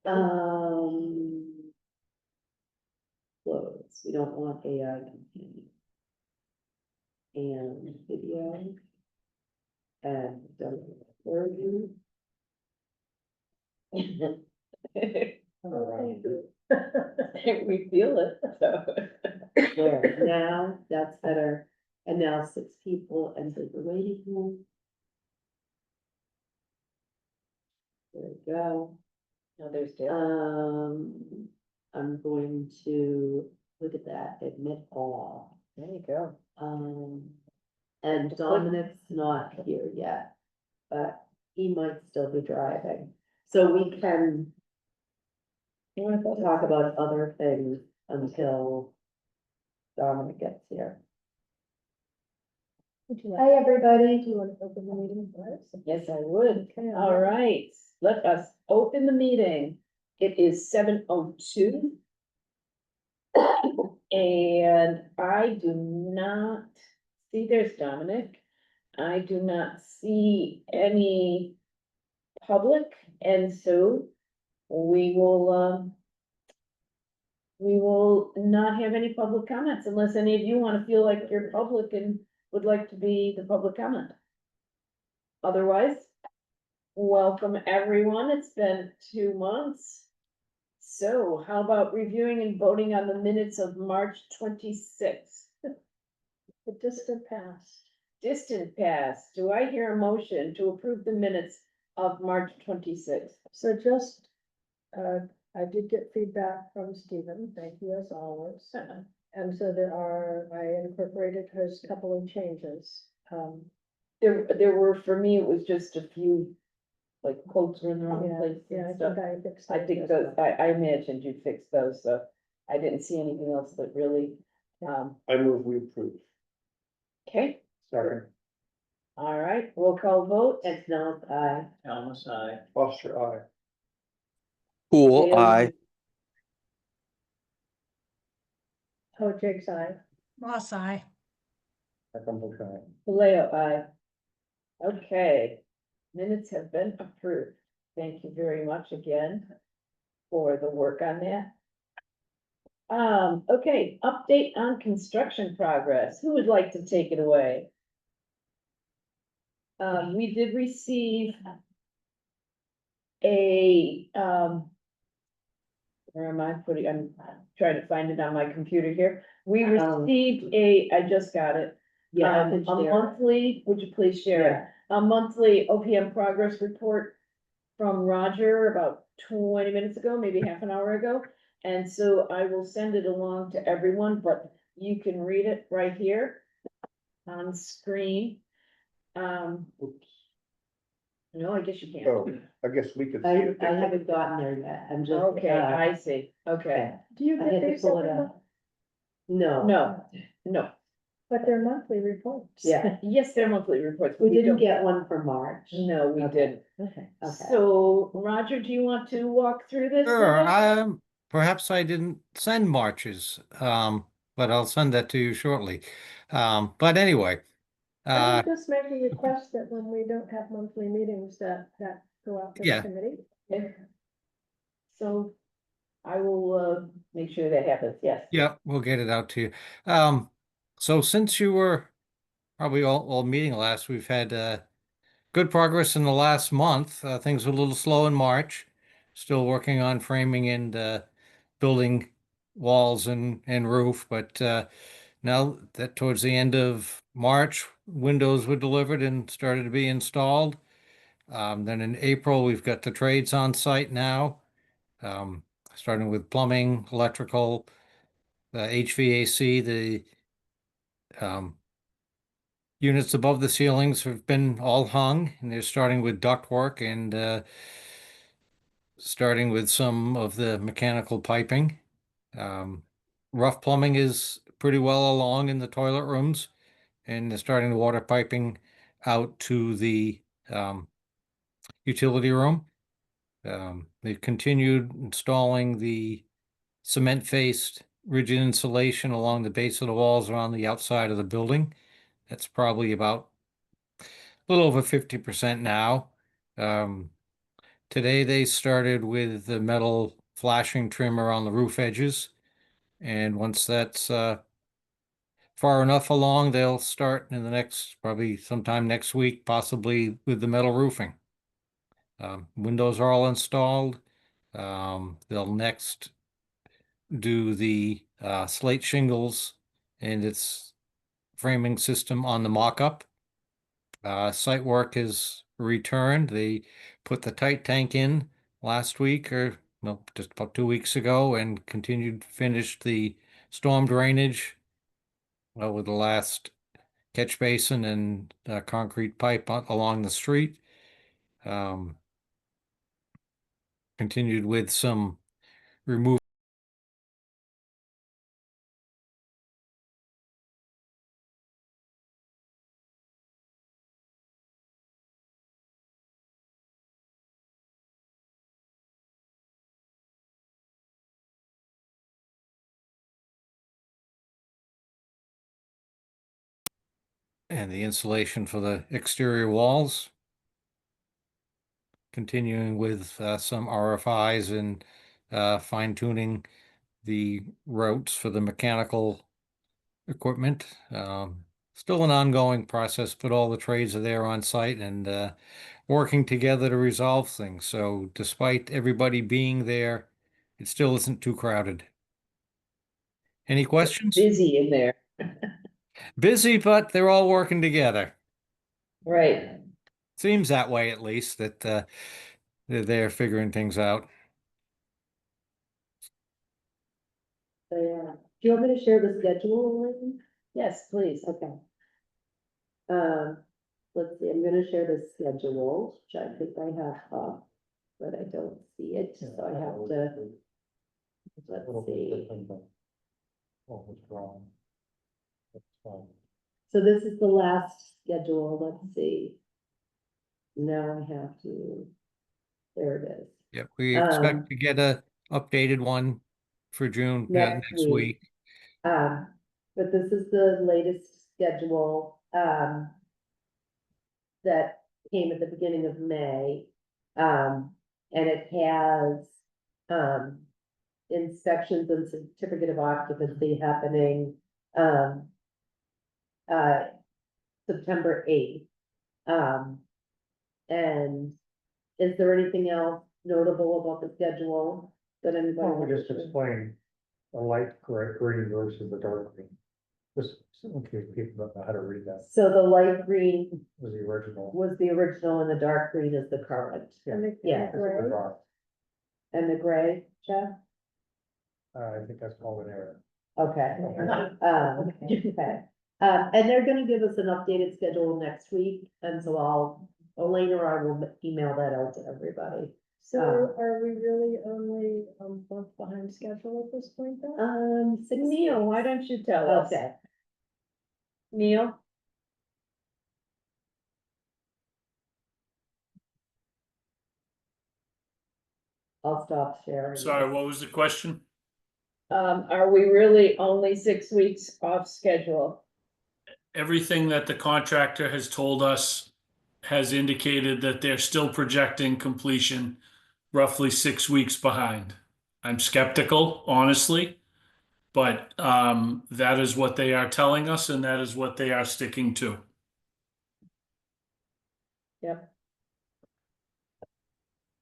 Close, we don't want AI companion. And video. And wording. We feel it, so. There, now, that's better, and now 6 people entered the waiting room. There we go. No, there's Dale. I'm going to, look at that, admit all. There you go. And Dominic's not here yet, but he might still be driving, so we can You wanna go talk about other things until Dominic gets here. Hi, everybody. Do you want to open the meeting first? Yes, I would. Okay, All right, let us open the meeting. It is 7:02. And I do not see, there's Dominic. I do not see any public, and so we will not have any public comments unless any of you want to feel like you're public and would like to be the public comment. Otherwise, welcome everyone. It's been 2 months. So how about reviewing and voting on the minutes of March 26th? The distant past. Distant past. Do I hear a motion to approve the minutes of March 26th? So just, I did get feedback from Stephen, thank you as always. And so I incorporated his couple of changes. There were, for me, it was just a few, like quotes were in the wrong Yeah, place yeah, and I stuff. think I fixed. I think those, I imagined you'd fix those, so I didn't see anything else that really, I move we approve. okay, Second. all right, roll call vote. And now, I. Thomas, I. Foster, I. Pool, Dale, I. Oh, Jake's eye. Moss eye. Vallejo, aye. Okay, minutes have been approved. Thank you very much again for the work on that. Okay, update on construction progress. Who would like to take it away? We did receive a, where am I putting, I'm trying to find it on my computer here. We received I just got it. Yeah, I A can share. monthly, would you please share it? A monthly OPM progress report from Roger about 20 minutes ago, maybe half an hour ago. And so I will send it along to everyone, but you can read it right here on screen. No, I guess you can't. Oh, I guess we could. see I it. haven't gotten there yet, I'm just. Okay, I see, okay. Do you I get had to these pull it every up. month? No. No, But they're monthly reports. Yeah, yes, they're monthly reports. we but didn't don't- get one for March. No, we Okay. didn't. Okay. So, Roger, do you want to walk through this? with Sure, us? perhaps I didn't send March's, but I'll send that to you shortly. But anyway, I would just make a request that when we don't have monthly meetings, that go out to the Yeah. committee. Okay. So, I will, make sure that happens, yes. yeah, we'll get it out to you. So since you were probably all meeting last, we've had, good progress in the last month. Things were a little slow in March. Still working on framing and building walls and roof, but now that towards the end of March, windows were delivered and started to be installed. Then in April, we've got the trades on site now, starting with plumbing, electrical, HVAC, the units above the ceilings have been all hung, and they're starting with ductwork and starting with some of the mechanical piping. Rough plumbing is pretty well along in the toilet rooms, and they're starting the water piping out to the utility room. They've continued installing the cement-faced rigid insulation along the base of the walls around the outside of the building. That's probably about a little over 50% now. Today they started with the metal flashing trimmer on the roof edges. And once that's far enough along, they'll start in the next, probably sometime next week, possibly with the metal roofing. Windows are all installed. They'll next do the slate shingles and its framing system on the mock-up. Site work is returned. They put the tight tank in last week, or no, just about 2 weeks ago, and finished the storm drainage with the last catch basin and concrete pipe along the street. Continued with some remove and the insulation for the exterior walls. Continuing with some RFIs and fine tuning the routes for the mechanical equipment. Still an ongoing process, but all the trades are there on site and working together to resolve things. So despite everybody being there, it still isn't too crowded. Any questions? Busy in there, Busy, but they're all working together. right? Seems that way, at least, that they're figuring things out. So, yeah. Do you want me to share the schedule, Elaine? Yes, please. Okay. Let's see, I'm gonna share the schedule, which I think I have up, but I don't see it, so I have to. Let's see. So this is the last schedule, let's see. Now I have to, there it is. Yep, we expect to get a updated one for June Next next week. But this is the latest schedule, that came at the beginning of May. And it has, inspections and certificate of occupancy happening, September 8th. And is there anything else notable about the schedule that anybody? Well, we wants just to- explained the light green versus the dark green. Just in case people don't know how to read that, So the light green was the original. was the original and the dark green is the current. And the- Yeah. and the gray? And the gray, Jeff? I think that's called an error. Okay. Okay. And they're gonna give us an updated schedule next week, and so Elaine or I will email that out to everybody. So are we really only a month behind schedule at this point then? 6 Neil, why don't you tell us? Okay, Neil? I'll stop sharing. Sorry, what was the question? Are we really only 6 weeks off schedule? Everything that the contractor has told us has indicated that they're still projecting completion roughly 6 weeks behind. I'm skeptical, honestly, but that is what they are telling us and that is what they are sticking to. Yep.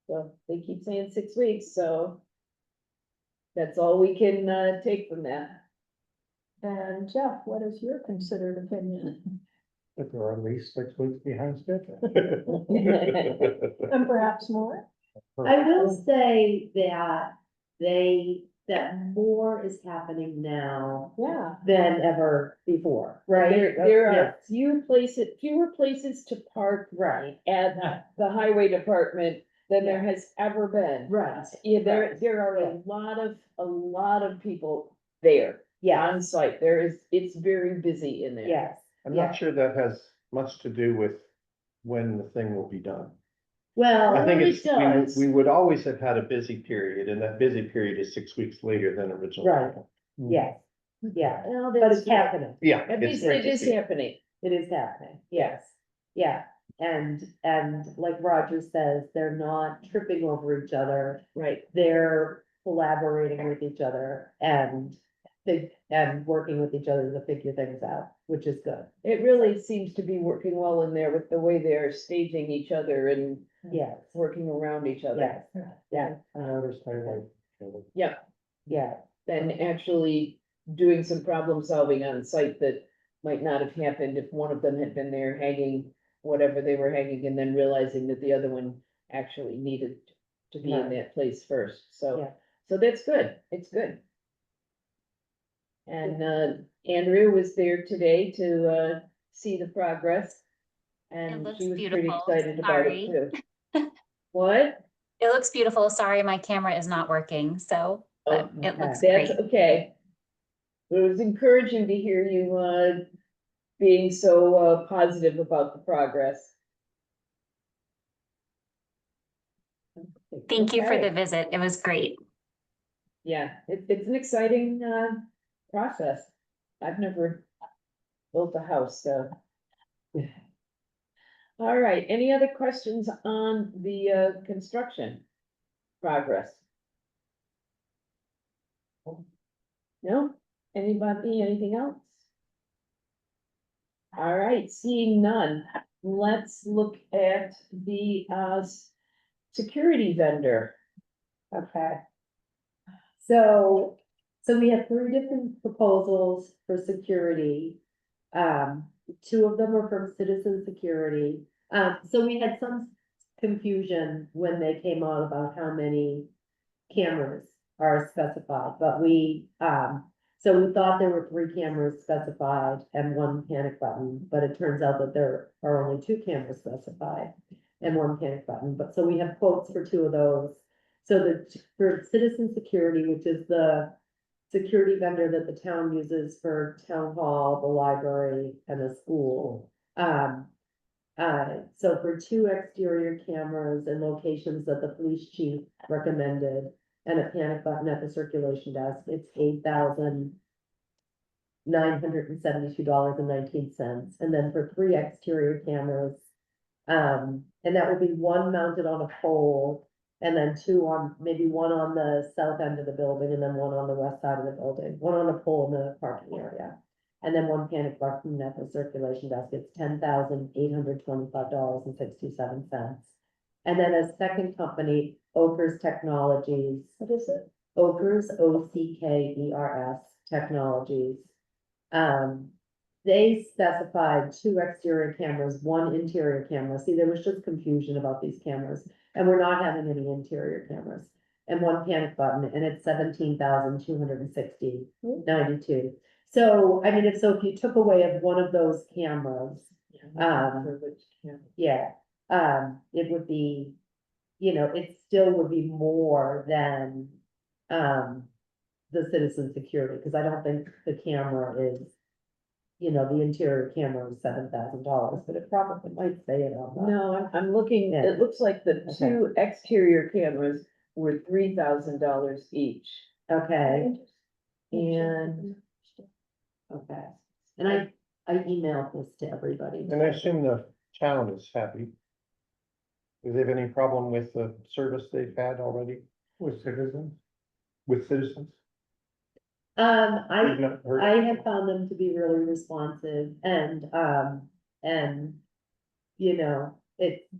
So they keep saying 6 weeks, so that's all we can take from that. And Jeff, what is your considered opinion? But they're at least 6 weeks behind schedule. And perhaps more? I will say that more is happening now Yeah. than ever before, right? There Yeah. are fewer places to park Right, at the highway department than there has ever been. right, Yeah, there are Yeah. a lot of people there yeah, on site. It's very busy in there. yes. I'm Yeah. not sure that has much to do with when the thing will be done. Well, I think it it's, does. we would always have had a busy period, and that busy period is 6 weeks later than originally. Right. yes, yeah, Well, but that's it's happening. Yeah. At it's least great it to is see. happening. It is happening, yes, yeah. and like Roger says, they're not tripping over each other. Right, They're collaborating with each other and working with each other to figure things out, which is good. it really seems to be working well in there with the way they're staging each other and Yes, working around each other. yes, yeah, I understand, Yeah, yeah, and actually doing some problem solving on site that might not have happened if one of them had been there hanging whatever they were hanging and then realizing that the other one actually needed to be in Right. that place first, so. Yeah. So that's good, it's good. And Andrea was there today to see the progress. And looks she was pretty beautiful, excited about it sorry. too. What? It looks beautiful. Sorry, my camera is not working, so, but Oh, it looks That's great. okay. It was encouraging to hear you being so positive about the progress. Thank you for the Okay. visit. It was great. Yeah, it's an exciting process. I've never built a house, so. All right, any other questions on the construction progress? No? Anybody, anything else? All right, seeing none, let's look at the security vendor. okay. So we have three different proposals for security. Two of them are from Citizen Security. So we had some confusion when they came out about how many cameras are specified, but so we thought there were three cameras specified and one panic button, but it turns out that there are only two cameras specified and one panic button, but so we have quotes for two of those. So for Citizen Security, which is the security vendor that the town uses for town hall, the library, and the school. So for two exterior cameras and locations that the police chief recommended and a panic button at the circulation desk, it's $8,972.19. And then for three exterior cameras, and that would be one mounted on a pole and then two on, maybe one on the south end of the building and then one on the west side of the building, one on a pole in the parking area. And then one panic button at the circulation desk, it's $10,825.67. And then a second company, Oakers Technologies. What is it? Oakers, Ockers Technologies. They specified two exterior cameras, one interior camera. See, there was just confusion about these cameras, and we're not having any interior cameras. And one panic button, and it's $17,260.92. So, I mean, if you took away one of those cameras, yeah, it would be, it still would be more than, the citizen security, because I don't think the camera is, the interior camera is $7,000, but it probably might say it on the. No, I'm looking, Yeah. it looks like the Okay. two exterior cameras were $3,000 each. Okay, And okay, and I emailed this to everybody. And I assume the town is happy. Do they have any problem with the service they've had already? With citizens? With citizens? You've not heard? I have found them to be really responsive and,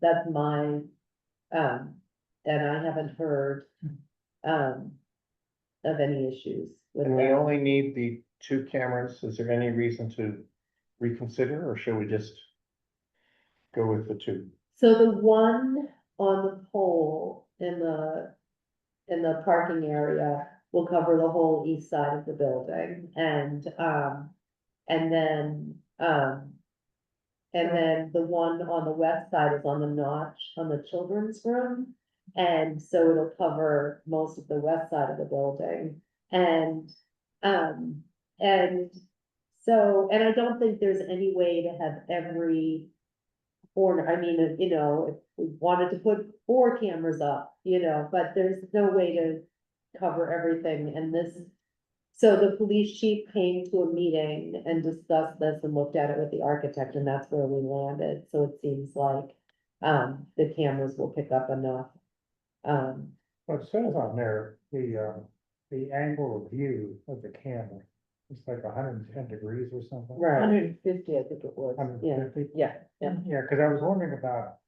that's my, and I haven't heard, of any issues with And we them. only need the two cameras. Is there any reason to reconsider, or should we just go with the two? So the one on the pole in the parking area will cover the whole east side of the building and then the one on the west side is on the notch on the children's room. And so it'll cover most of the west side of the building. And I don't think there's any way to have every corner. I mean, if we wanted to put 4 cameras up, but there's no way to cover everything. And this So the police chief came to a meeting and discussed this and looked at it with the architect, and that's where we landed, so it seems like, the cameras will pick up enough. But it says on there, the angle of view of the camera, it's like 110 degrees or something. Right, 150, I think it was. 150? Yeah, yeah. Yeah, because I was wondering about,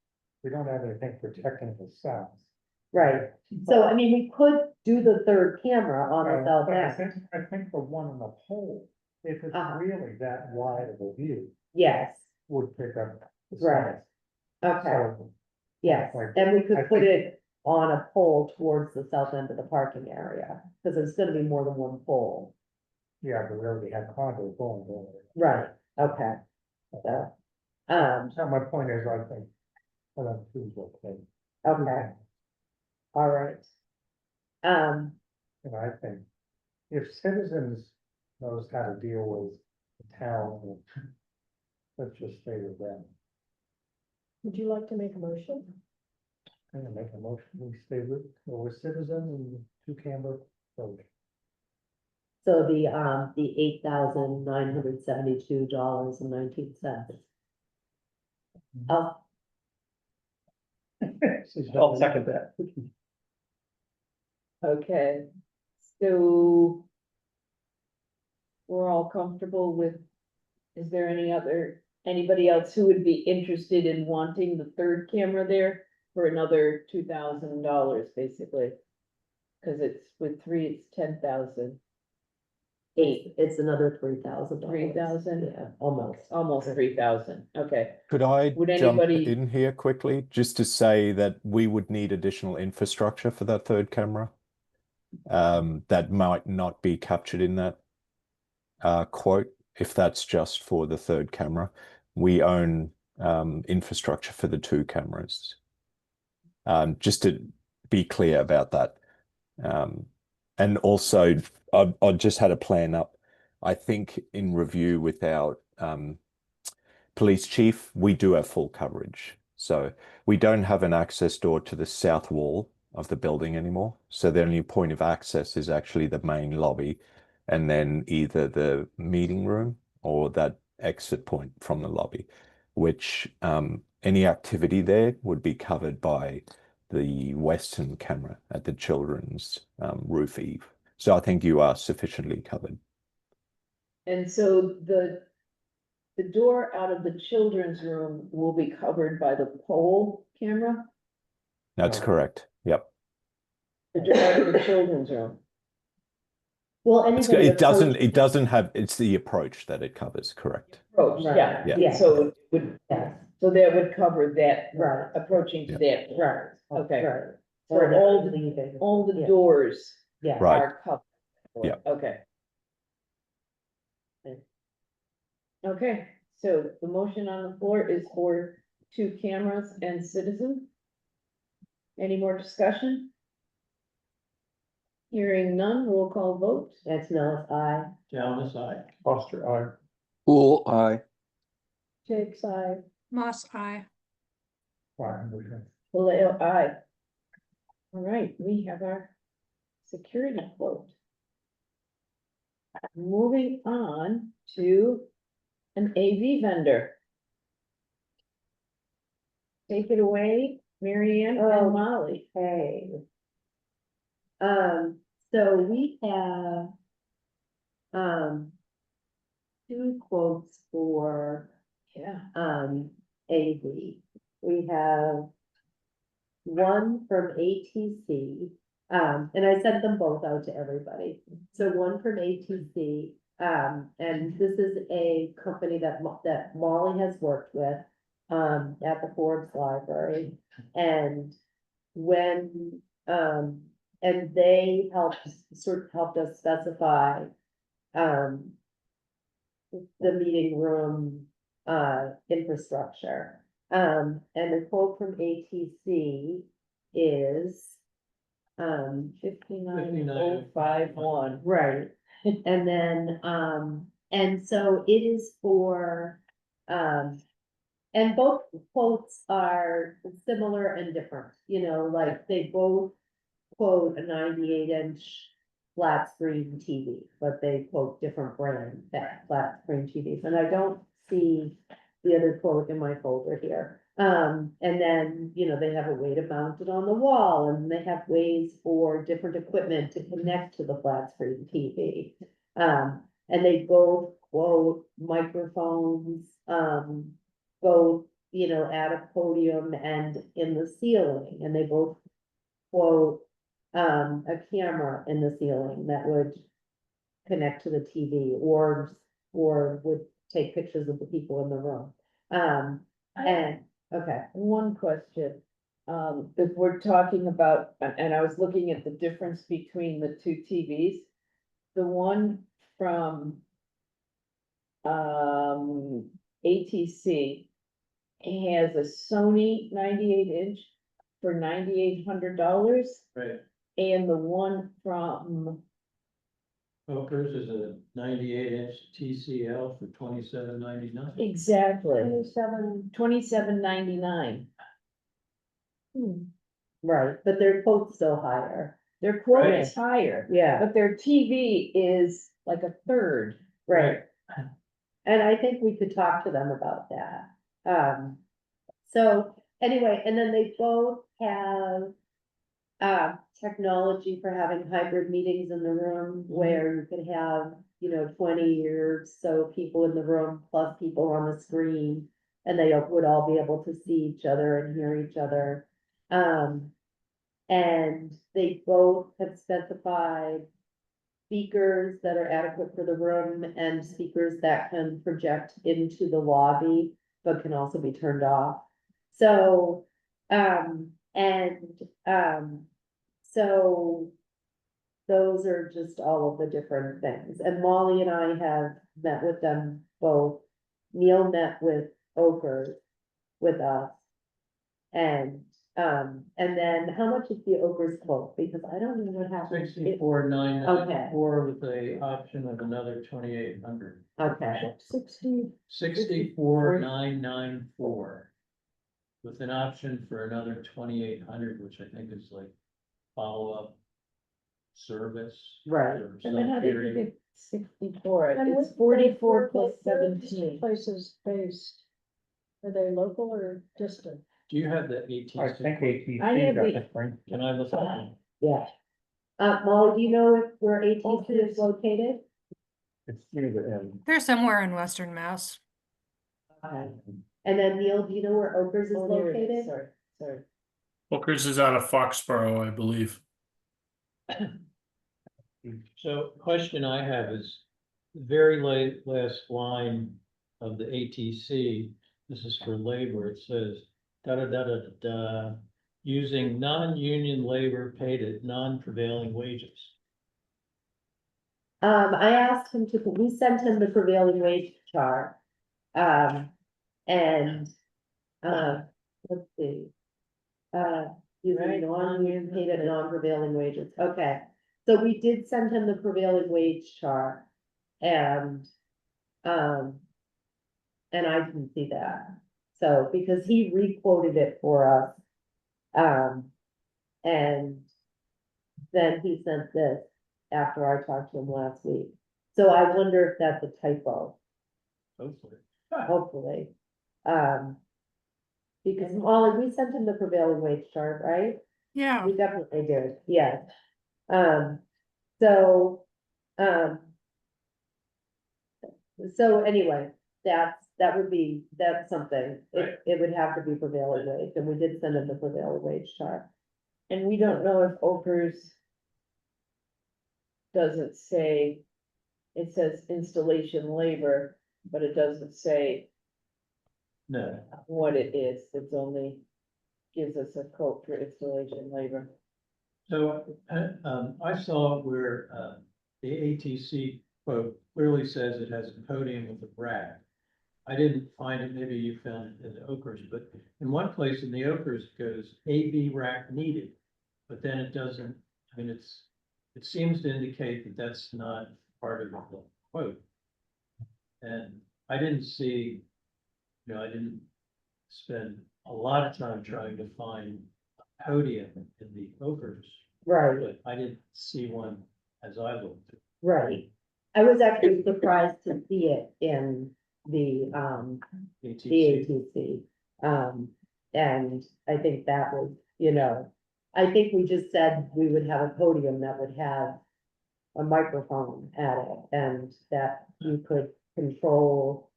we don't have anything protecting the south. right, so I mean, we could do the third camera on the south But end, I think the one on the pole, if it's Uh-huh. really that wide of a view, yes, would pick up the Right. south. okay, So, yes, like, and we I could put think- it on a pole towards the south end of the parking area, because there's gonna be more than one pole. yeah, but we already had condos going there. Right, okay, so, So my point is, I think choose okay. okay. All right. Um, And I think if citizens knows how to deal with the town, let's just stay with them. Would you like to make a motion? I'm gonna make a motion, we stay with, go with citizen and two camera approach. so the $8,972.19. Oh, I'll second that. Okay, so we're all comfortable with, is there anybody else who would be interested in wanting the third camera there for another $2,000, basically? Cause it's with three, it's 10,000, it's another $3,000. 3,000? Yeah, almost. 3,000, okay. Could I Would jump anybody- in here quickly, just to say that we would need additional infrastructure for that third camera? That might not be captured in that quote, if that's just for the third camera. We own infrastructure for the two cameras. Just to be clear about that. And also, I just had a plan up. I think in review with our police chief, we do have full coverage. So we don't have an access door to the south wall of the building anymore. So the only point of access is actually the main lobby, and then either the meeting room or that exit point from the lobby, which any activity there would be covered by the western camera at the children's roof eave. So I think you are sufficiently covered. And so the door out of the children's room will be covered by the pole camera? That's correct. Yep. The door out of the children's room? Well, anybody. It doesn't have, it's the approach that it covers, correct? Approach, Right, yeah, yeah. so it would, Yes, so that would cover that, right, approaching to that. right. Okay. Right. So Or all not the- leaving. All the Yeah. doors Yeah. Right. are covered. Yeah. Okay. Okay, so the motion on the floor is for two cameras and citizen. Any more discussion? Hearing none, roll call vote. Antonellis, aye. Down the side. Foster, I. Cool, aye. Jake's eye. Moss eye. Vallejo, aye. All right, we have our security quote. Moving on to an AV vendor. Take it away, Mary Ann Oh. and Molly. Okay. So we have, two quotes for, Yeah. AV. We have one from ATC, and I sent them both out to everybody. So one from ATC, and this is a company that Molly has worked with, at the Forbes Library. And when, and they helped us specify, the meeting room, infrastructure. And the quote from ATC is, 59051. right, and then, and so it is for, and both quotes are similar and different, like they both quote a 98-inch flat screen TV, but they quote different brand flat screen TVs, and I don't see the other quote in my folder here. And then, you know, they have a way to mount it on the wall, and they have ways for different equipment to connect to the flat screen TV. And they both quote microphones, both, you know, at a podium and in the ceiling, and they both quote a camera in the ceiling that would connect to the TV or would take pictures of the people in the room. And, okay, One question, if we're talking about, and I was looking at the difference between the two TVs. The one from ATC has a Sony 98-inch for $9,800. Right. And the one from, Oakers is a 98-inch TCL for $27.99. exactly, 27. $27.99. right, but their quote's still higher, Their quote Right. is higher, yeah, but their TV is like a third. right. And I think we could talk to them about that. So anyway, and then they both have technology for having hybrid meetings in the room where you could have, you know, 20 or so people in the room plus people on the screen. And they would all be able to see each other and hear each other. And they both have specified speakers that are adequate for the room and speakers that can project into the lobby, but can also be turned off. So, so those are just all of the different things. And Molly and I have met with them both. Neil met with Oakers with us. And then how much is the Oakers quote? Because I don't know what happened. $64,994 with a option of another $2,800. Okay, 64,994 with an option for another $2,800, which I think is like follow-up service. Right. or And then how some did you period. get 64? And It's what- 44 plus where are these 17. Places based, are they local or distant? Do you have the ATC? I think ATC I have got the- the spring. Can I look at it? yeah. Molly, do you know where ATC Oakers. is located? It's near the end. They're somewhere in Western Mass. Okay. And then Neil, do you know where Oakers is Oh, here it is. located? Sorry. Booker's is out of Foxborough, I believe. So question I have is, the very last line of the ATC, this is for labor, it says, using non-union labor paid at non-prevailing wages. I asked him to, we sent him the prevailing wage chart. And, let's see. Using Right, non-union paid at non-prevailing wages, okay. So we did send him the prevailing wage chart. And I didn't see that. So, because he re-quoted it for us. And then he sent this after I talked to him last week. So I wonder if that's a typo, Hopefully. hopefully. Because Molly, we sent him the prevailing wage chart, right? Yeah. We definitely did, yes. So, so anyway, that's something, it would have to be prevailing wage, and we did send him the prevailing wage chart. And we don't know if Oakers doesn't say, it says installation labor, but it doesn't say No, what it is. It's only gives us a quote for installation labor. so, I saw where, the ATC quote clearly says it has a podium with a rack. I didn't find it, maybe you found it in the Oakers, but in one place in the Oakers it goes AV rack needed. But then it doesn't, I mean, it seems to indicate that that's not part of the quote. And I didn't see, I didn't spend a lot of time trying to find a podium in the Oakers, Right, but I didn't see one as I looked. right. I was actually surprised to see it in the ATC. ATC. And I think that was, I think we just said we would have a podium that would have a microphone at it and that you could control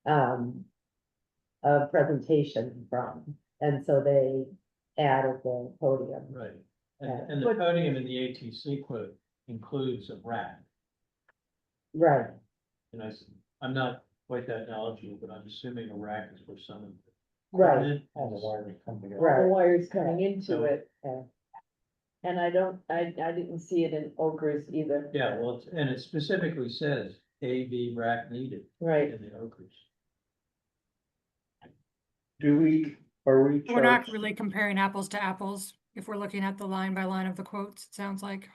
a presentation from. And so they added the podium. Right, Yeah. and the podium in the ATC quote includes a rack. Right, And I'm not quite that knowledgeable, but I'm assuming a rack is where someone. right, All the wires come together. Right. The wires coming into So- it. Yeah. And I didn't see it in Ochre's either. Yeah, well, and it specifically says AV rack needed Right. in the Ochres. Are we We're not charged? really comparing apples to apples if we're looking at the line by line of the quotes, it sounds like.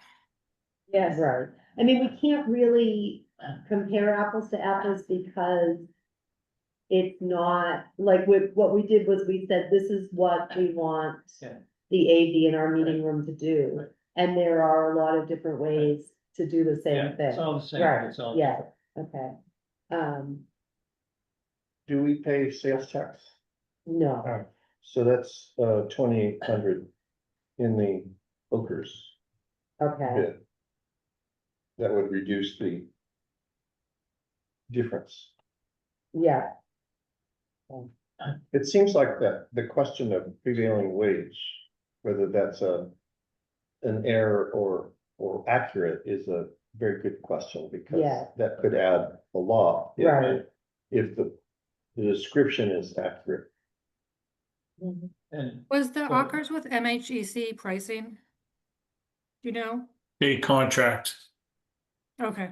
Yes. right. I mean, we can't really compare apples to apples because it's not, like, what we did was we said, this is what we want Yeah. the AV in our meeting room to do. Right. And there are a lot of different ways to do the Yeah, same thing. it's all the same, Right, it's all yeah. different. Okay. Do we pay sales tax? No, So that's 2,800 in the Ochres okay, bid. That would reduce the difference. yeah, It seems like the question of prevailing wage, whether that's an error or accurate, is a very good question because Yeah. that could add a lot. Right. If the description is accurate. And Was the So- Ockers with MHEC pricing? Do you know? A contract. Okay,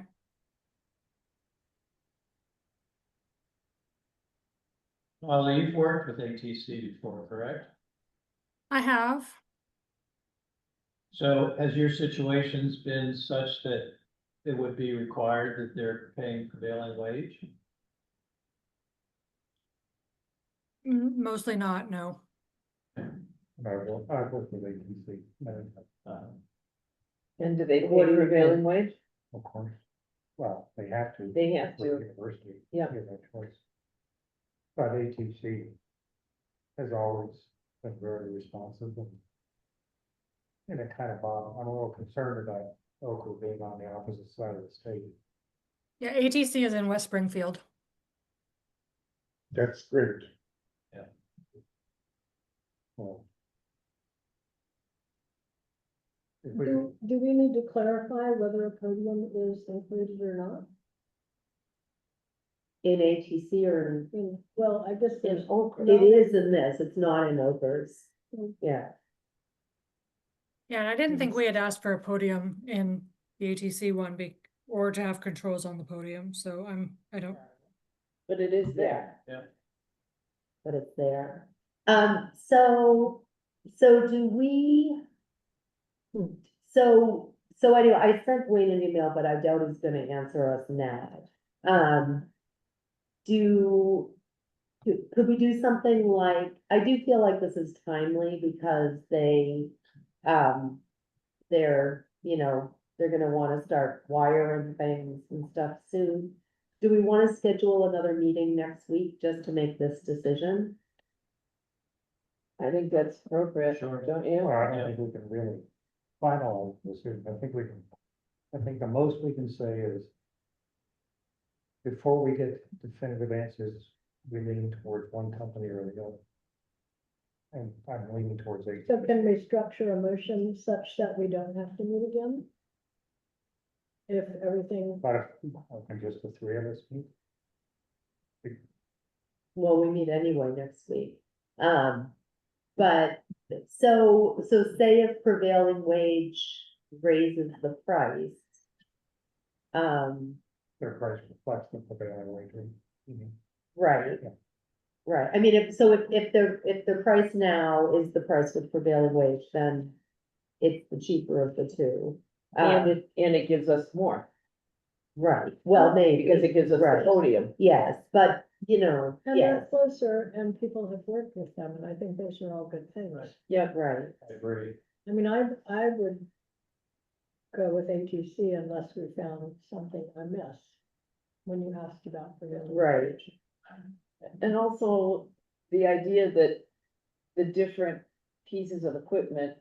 well, you've worked with ATC before, correct? I have. So has your situations been such that it would be required that they're paying prevailing wage? Mostly not, no. I've worked with ATC. And do they pay What do you prevailing think? wage? Of course. Well, they have to. They have with the to. University. Yeah. They have no choice. But ATC has always been very responsive and it kind of, I'm a little concerned about Oakland being on the opposite side of the state. Yeah, ATC is in West Springfield. That's great. Yeah. Well. If we, Do we need to clarify whether a podium is included or not? in ATC or, Well, I guess there's. it is in this, it's not in Okers. Mm. Yeah, Yeah, and I didn't think we had asked for a podium in the ATC one or to have controls on the podium, so I don't. But it is there. but it's there. So do we? So anyway, I sent Wayne an email, but I doubt he's gonna answer us now. Could we do something like, I do feel like this is timely because they're gonna wanna start wiring things and stuff soon. Do we wanna schedule another meeting next week just to make this decision? I think that's appropriate, Sure. don't you? well, I don't think we can really finalize this. I think the most we can say is before we get definitive answers, we lean towards one company or the other. And I'm leaning towards AT. So can we structure a motion such that we don't have to meet again? If everything, But if just the three of us meet. Well, we meet anyway next week. But so say if prevailing wage raises the price. Their price reflects the prevailing wage rate. Right. Yeah. Right, I mean, if the price now is the price with prevailing wage, then it's the cheaper of the two. And it gives us more, Right, well, maybe. because it gives us the Right. podium. Yes, but, and yes, they're closer and people have worked with them, and I think those are all good things. Right. Yeah, right, I agree. I mean, I would go with ATC unless we found something amiss when you asked about prevailing Right. wage. And also the idea that the different pieces of equipment,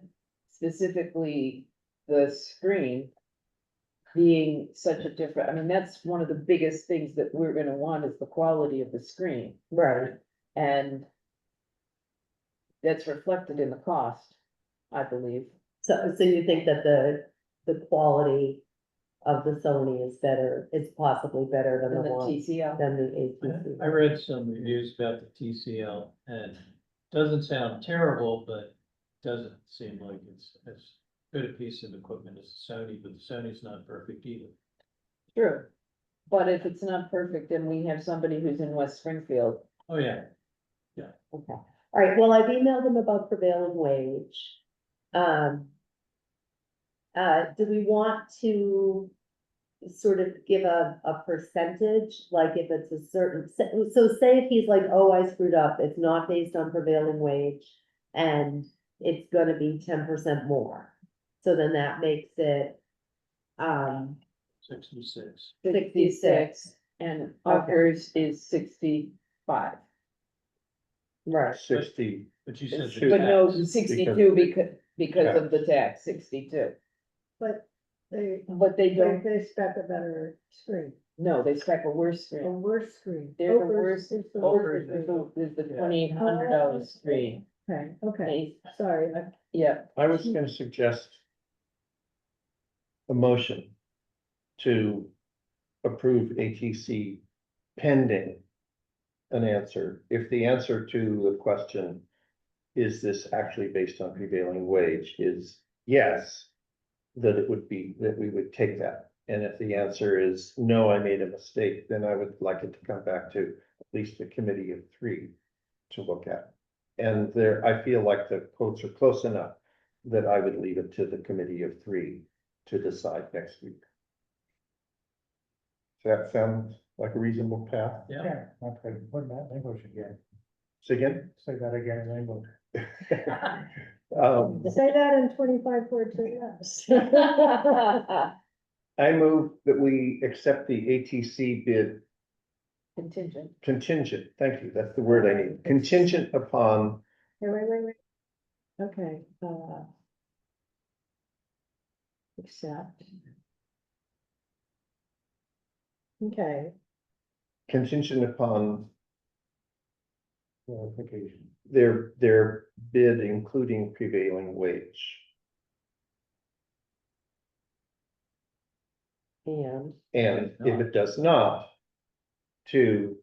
specifically the screen, being such a different, I mean, that's one of the biggest things that we're gonna want is the quality of the screen. Right. And that's reflected in the cost, I believe. So you think that the quality of the Sony is better, is possibly better than Than the the one, TCL. than the ATC? I read some reviews about the TCL and it doesn't sound terrible, but doesn't seem like it's as good a piece of equipment as the Sony, but the Sony's not perfect either. True. But if it's not perfect, then we have somebody who's in West Springfield. Oh, yeah. Okay, all right, well, I've emailed them about prevailing wage. Do we want to sort of give a percentage, like if it's a certain, so say if he's like, oh, I screwed up, it's not based on prevailing wage, and it's gonna be 10% more. So then that makes it, 66. 66, and ours is 65. right, 60. But you said. the But no, tax. 62 because of the tax, 62. But they, But they don't, they spec a better screen, no, they spec a worse a screen. worse screen. They're the Oakers worst, is the Oakers worst is the screen. $2,800 screen. Okay, okay, They- sorry, Yeah, I was gonna suggest a motion to approve ATC pending an answer. If the answer to the question, is this actually based on prevailing wage, is yes, that it would be, that we would take that. And if the answer is no, I made a mistake, then I would like it to come back to at least the committee of three to look at. And there, I feel like the quotes are close enough that I would leave it to the committee of three to decide next week. Does that sound like a reasonable path? Yeah. Yeah, okay, put that in English again, So again, say that again in English. say that in 25 words or less. I move that we accept the ATC bid contingent. contingent, thank you, that's the word I need, contingent upon Wait. Okay, accept. Okay, contingent upon Clarification. their bid, including prevailing wage. and, And if it does not, to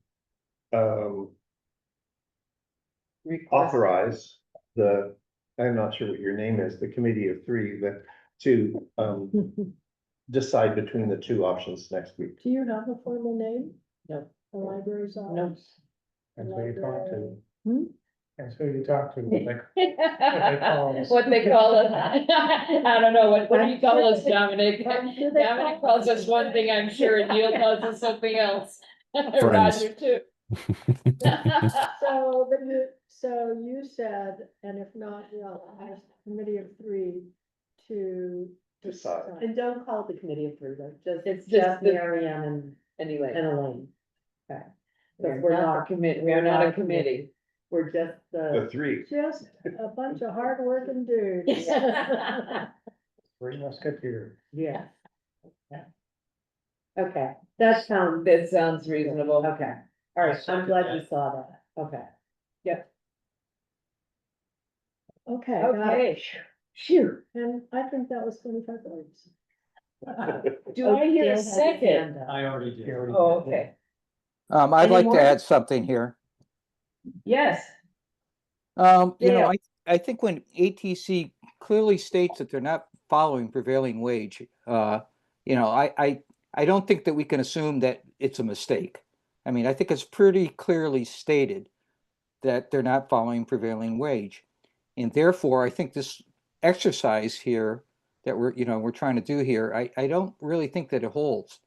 Request- authorize the, I'm not sure what your name is, the committee of three, that to decide between the two options next week. do you have a formal name? No. The library's No. office? And so you talk to, Hmm? and so you talk to, like, What they call us, I don't know, what do you call us, Dominic? I'm sure they Dominic call calls us one thing, I'm sure, and Neil calls us something else. Friends. Roger too. So you said, and if not, we'll ask the committee of three to Decide. and don't call it the committee of three, though, It's just just the- Mary Ann and Anyway, Elaine. Okay. because we're not a committee, we are not a committee. We're just The three. Just a bunch of hardworking dudes. three musketeers. yeah. Yeah. Okay, that sounds, That sounds reasonable. okay, all right, I'm glad you saw that, okay. Okay, got it. Okay, phew. And I think that was 25 words. Do I hear Dan a has his second? hand up. I already did. Oh, okay. I'd Any like more? to add something here. Yes, You Dale. know, I think when ATC clearly states that they're not following prevailing wage, you know, I don't think that we can assume that it's a mistake. I mean, I think it's pretty clearly stated that they're not following prevailing wage. And therefore, I think this exercise here that we're trying to do here, I don't really think that it holds.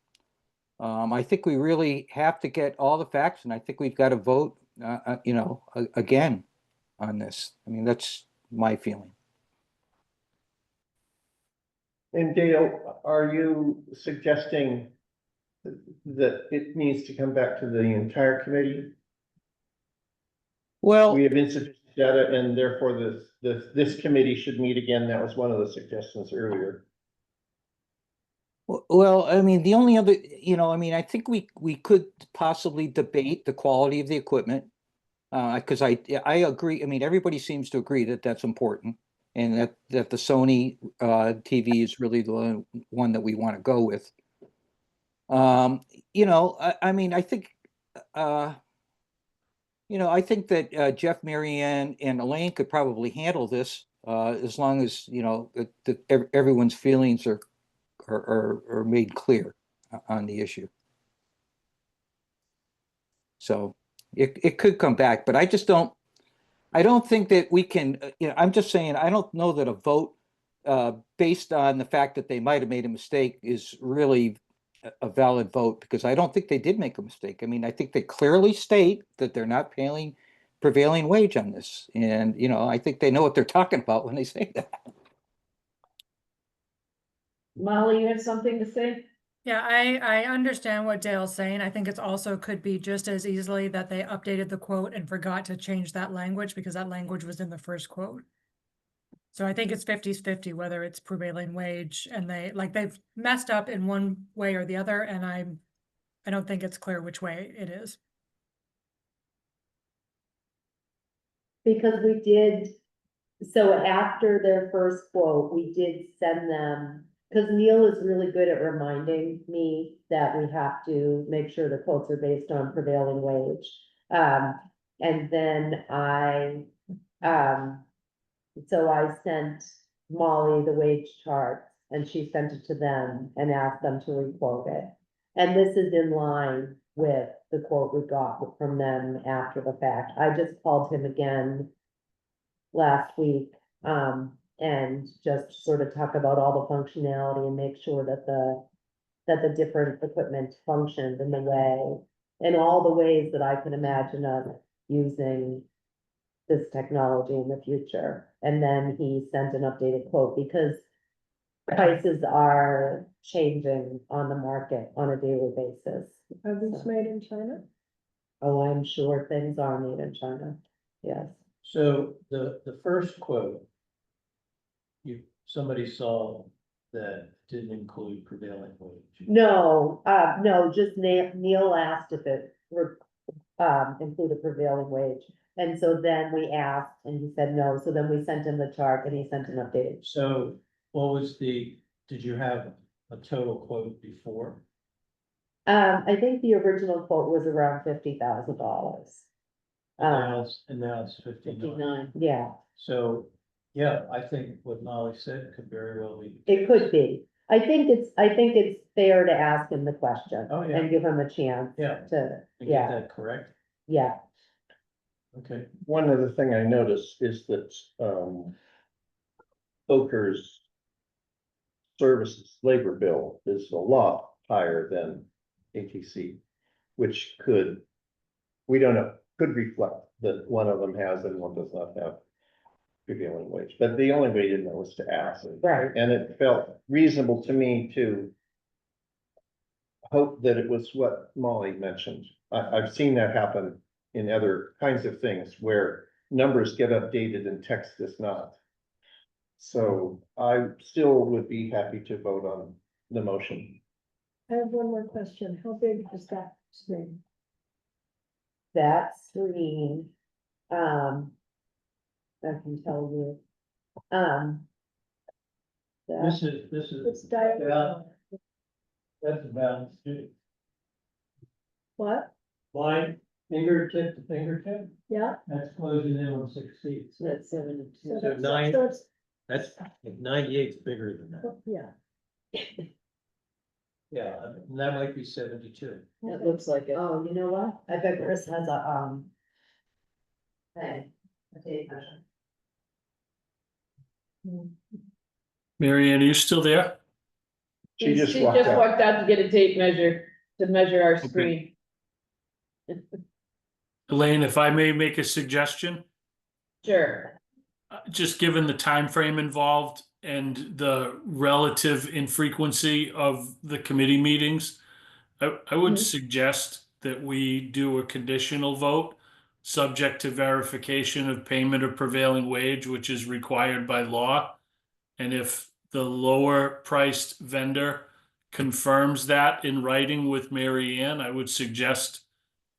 I think we really have to get all the facts, and I think we've got to vote, again on this. I mean, that's my feeling. And Dale, are you suggesting that it needs to come back to the entire committee? Well, We have insufficient data and therefore this committee should meet again. That was one of the suggestions earlier. well, I mean, the only other, I mean, I think we could possibly debate the quality of the equipment. Because I agree. I mean, everybody seems to agree that that's important, and that the Sony TV is really the one that we want to go with. I mean, I think, I think that Jeff, Marianne, and Elaine could probably handle this as long as that everyone's feelings are made clear on the issue. So it could come back, but I don't think that we can, I'm just saying, I don't know that a vote based on the fact that they might have made a mistake is really a valid vote, because I don't think they did make a mistake. I mean, I think they clearly state that they're not paying prevailing wage on this. And, I think they know what they're talking about when they say that. Molly, you have something to say? Yeah, I understand what Dale's saying. I think it's also could be just as easily that they updated the quote and forgot to change that language because that language was in the first quote. So I think it's 50-50 whether it's prevailing wage, and they've messed up in one way or the other, and I don't think it's clear which way it is. Because we did, so after their first quote, we did send them, because Neil is really good at reminding me that we have to make sure the quotes are based on prevailing wage. And then so I sent Molly the wage chart and she sent it to them and asked them to requote it. And this is in line with the quote we got from them after the fact. I just called him again last week, and just sort of talk about all the functionality and make sure that the different equipment functioned in the way, in all the ways that I can imagine of using this technology in the future. And then he sent an updated quote because prices are changing on the market on a daily basis. Are these made in China? Oh, I'm sure things are made in China. Yes. So the first quote, somebody saw that didn't include prevailing wage. No, just Neil asked if it included prevailing wage. And so then we asked and he said no. So then we sent him the chart and he sent an updated. So what was did you have a total quote before? I think the original quote was around $50,000. And now it's 59. 59. Yeah, So, yeah, I think what Molly said could very well be. it could be. I think it's fair to ask him the question. Oh, yeah. And give him a chance. Yeah. To, To yeah, get that correct. yeah. Okay. One other thing I noticed is that, Oker's services labor bill is a lot higher than ATC, which could reflect that one of them has and one does not have prevailing wage. But the only way to know is to ask. Right. And it felt reasonable to me to hope that it was what Molly mentioned. I've seen that happen in other kinds of things where numbers get updated and text does not. So I still would be happy to vote on the motion. I have one more question. How big is that screen? That screen, I can tell you, This It's is diagonal. that's about What? line fingertip to fingertip. Yeah? That's closing in on 6 feet. So that's 72. So So that's- nine- so it's- That's 98's bigger than that. Yeah. Yeah, and that might be 72. It looks like it. oh, you know what? I bet Chris has a thing, a tape measure. Marianne, are you still there? She just She walked just out. walked out to get a tape measure to measure our screen. Elaine, if I may make a suggestion, Sure. just given the time frame involved and the relative infrequency of the committee meetings, I would Mhm. suggest that we do a conditional vote, subject to verification of payment of prevailing wage, which is required by law. And if the lower priced vendor confirms that in writing with Mary Ann, I would suggest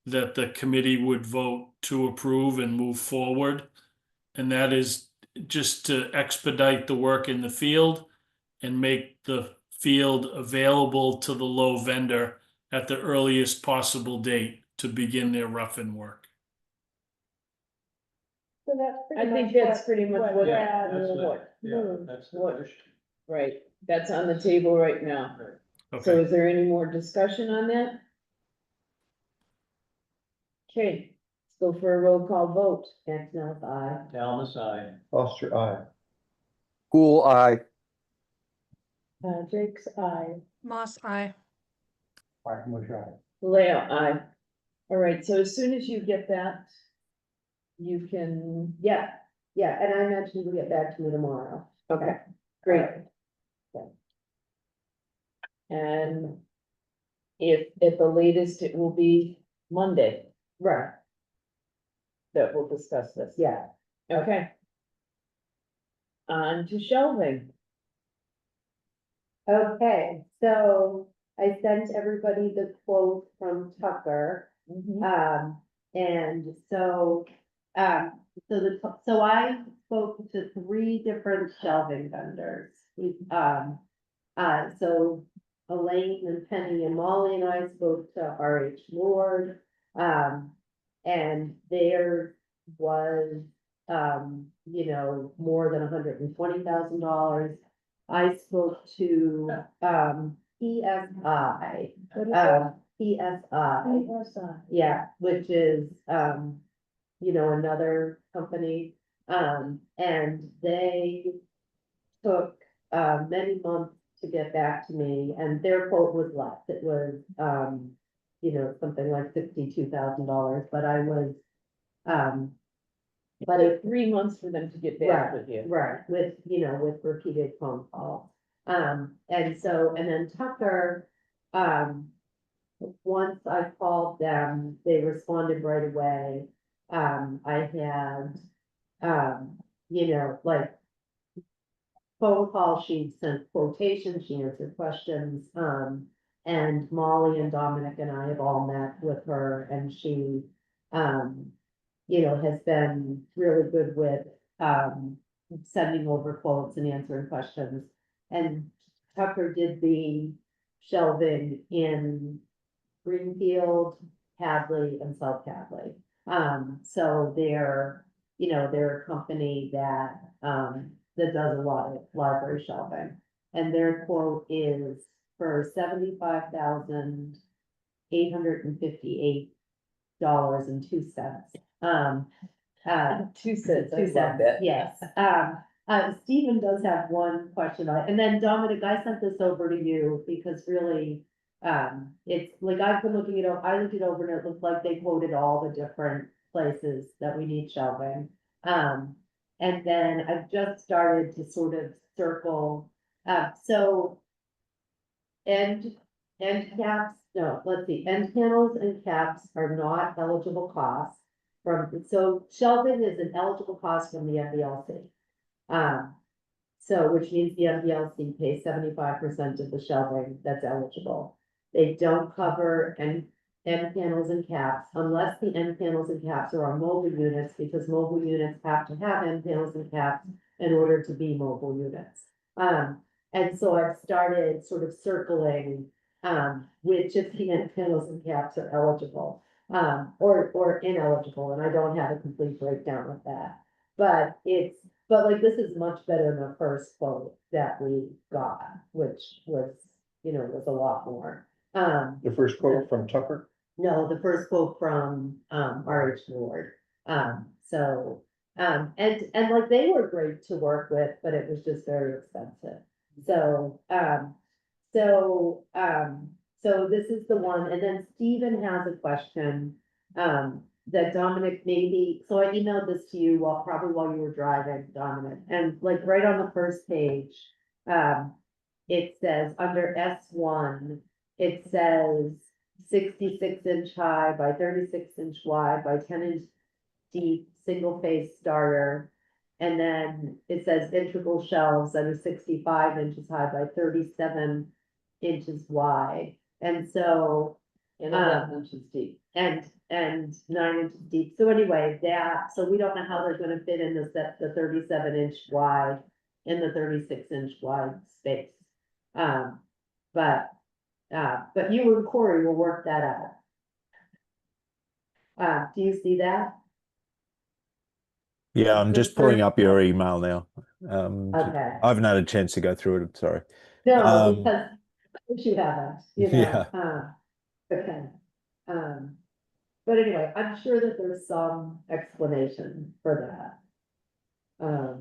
that the committee would vote to approve and move forward. And that is just to expedite the work in the field and make the field available to the low vendor at the earliest possible date to begin their rough-in work. So that's I pretty think much that's pretty much what, Yeah, that's the- what, Yeah, that's the what- motion. right, that's on the table right now. So Okay, is there any more discussion on that? Okay, let's go for a roll call vote. Antonellis, aye. Dallas, aye. Foster, aye. Cool, I. Jake's eye. Moss, I. Leo, aye. All right, so as soon as you get that, you can, Yeah, yeah, and I mentioned you'll get back to me tomorrow. okay, great. Okay. And if, at the latest, it will be Monday Right, that we'll discuss this. yeah. Okay. On to shelving. Okay, so I sent everybody the quote from Tucker. And so, so I spoke to three different shelving vendors. So Elaine and Penny and Molly and I spoke to RH Lord. And there was, more than $120,000. I spoke to, PSI, What is that? PSI. PSI. Yeah, which is, another company, and they took, many months to get back to me, and their quote was less, it was, something like $62,000, but I was, but Took it, 3 months for them to get back with you. right, with repeated phone calls. And then Tucker, once I called them, they responded right away. I had, like phone call, she sent quotations, she answered questions, and Molly and Dominic and I have all met with her, and she, has been really good with, sending over quotes and answering questions. And Tucker did the shelving in Greenfield, Hadley, and South Hadley. So they're a company that, that does a lot of library shelving. And their quote is for $75,858.02. 2 cents. I 2 love cents, that. yes. Stephen does have one question, and then Dominic, I sent this over to you because really, it's like, I've been looking it over, I looked it over and it looked like they quoted all the different places that we need shelving. And then I've just started to sort of circle, so end caps, no, let's see, end panels and caps are not eligible costs so shelving is an eligible cost from the MBLC. So which means the MBLC pays 75% of the shelving that's eligible. They don't cover end panels and caps unless the end panels and caps are on mobile units, because mobile units have to have end panels and caps in order to be mobile units. And so I've started sort of circling, which of the end panels and caps are eligible, or ineligible, and I don't have a complete breakdown of that. But like, this is much better than the first quote that we got, which was, was a lot more. The first quote from Tucker? No, the first quote from, RH Lord. And like, they were great to work with, but it was just very expensive. So this is the one, and then Stephen has a question, that Dominic maybe, so I emailed this to you probably while you were driving, Dominic, and like right on the first page. It says under S1, it says 66-inch high by 36-inch wide by 10-inch deep, single face starter. And then it says integral shelves that are 65 inches high by 37 inches wide. And so, And 11 inches deep. and 9 inches deep. So anyway, so we don't know how they're gonna fit in the 37-inch wide in the 36-inch wide space. But you and Corey will work that out. Do you see that? Yeah, I'm The just pulling first- up your email now. Okay. I haven't had a chance to go through it, sorry. No, because you haven't, Yeah. Okay. But anyway, I'm sure that there's some explanation for that.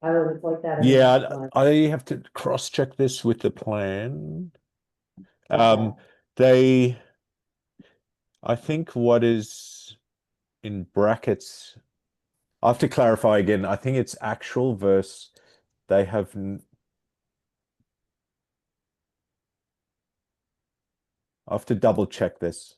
I always like that. Yeah, I have to cross-check this with the plan. Okay. I think what is in brackets, I have to clarify again. I think it's actual versus they have. I have to double check this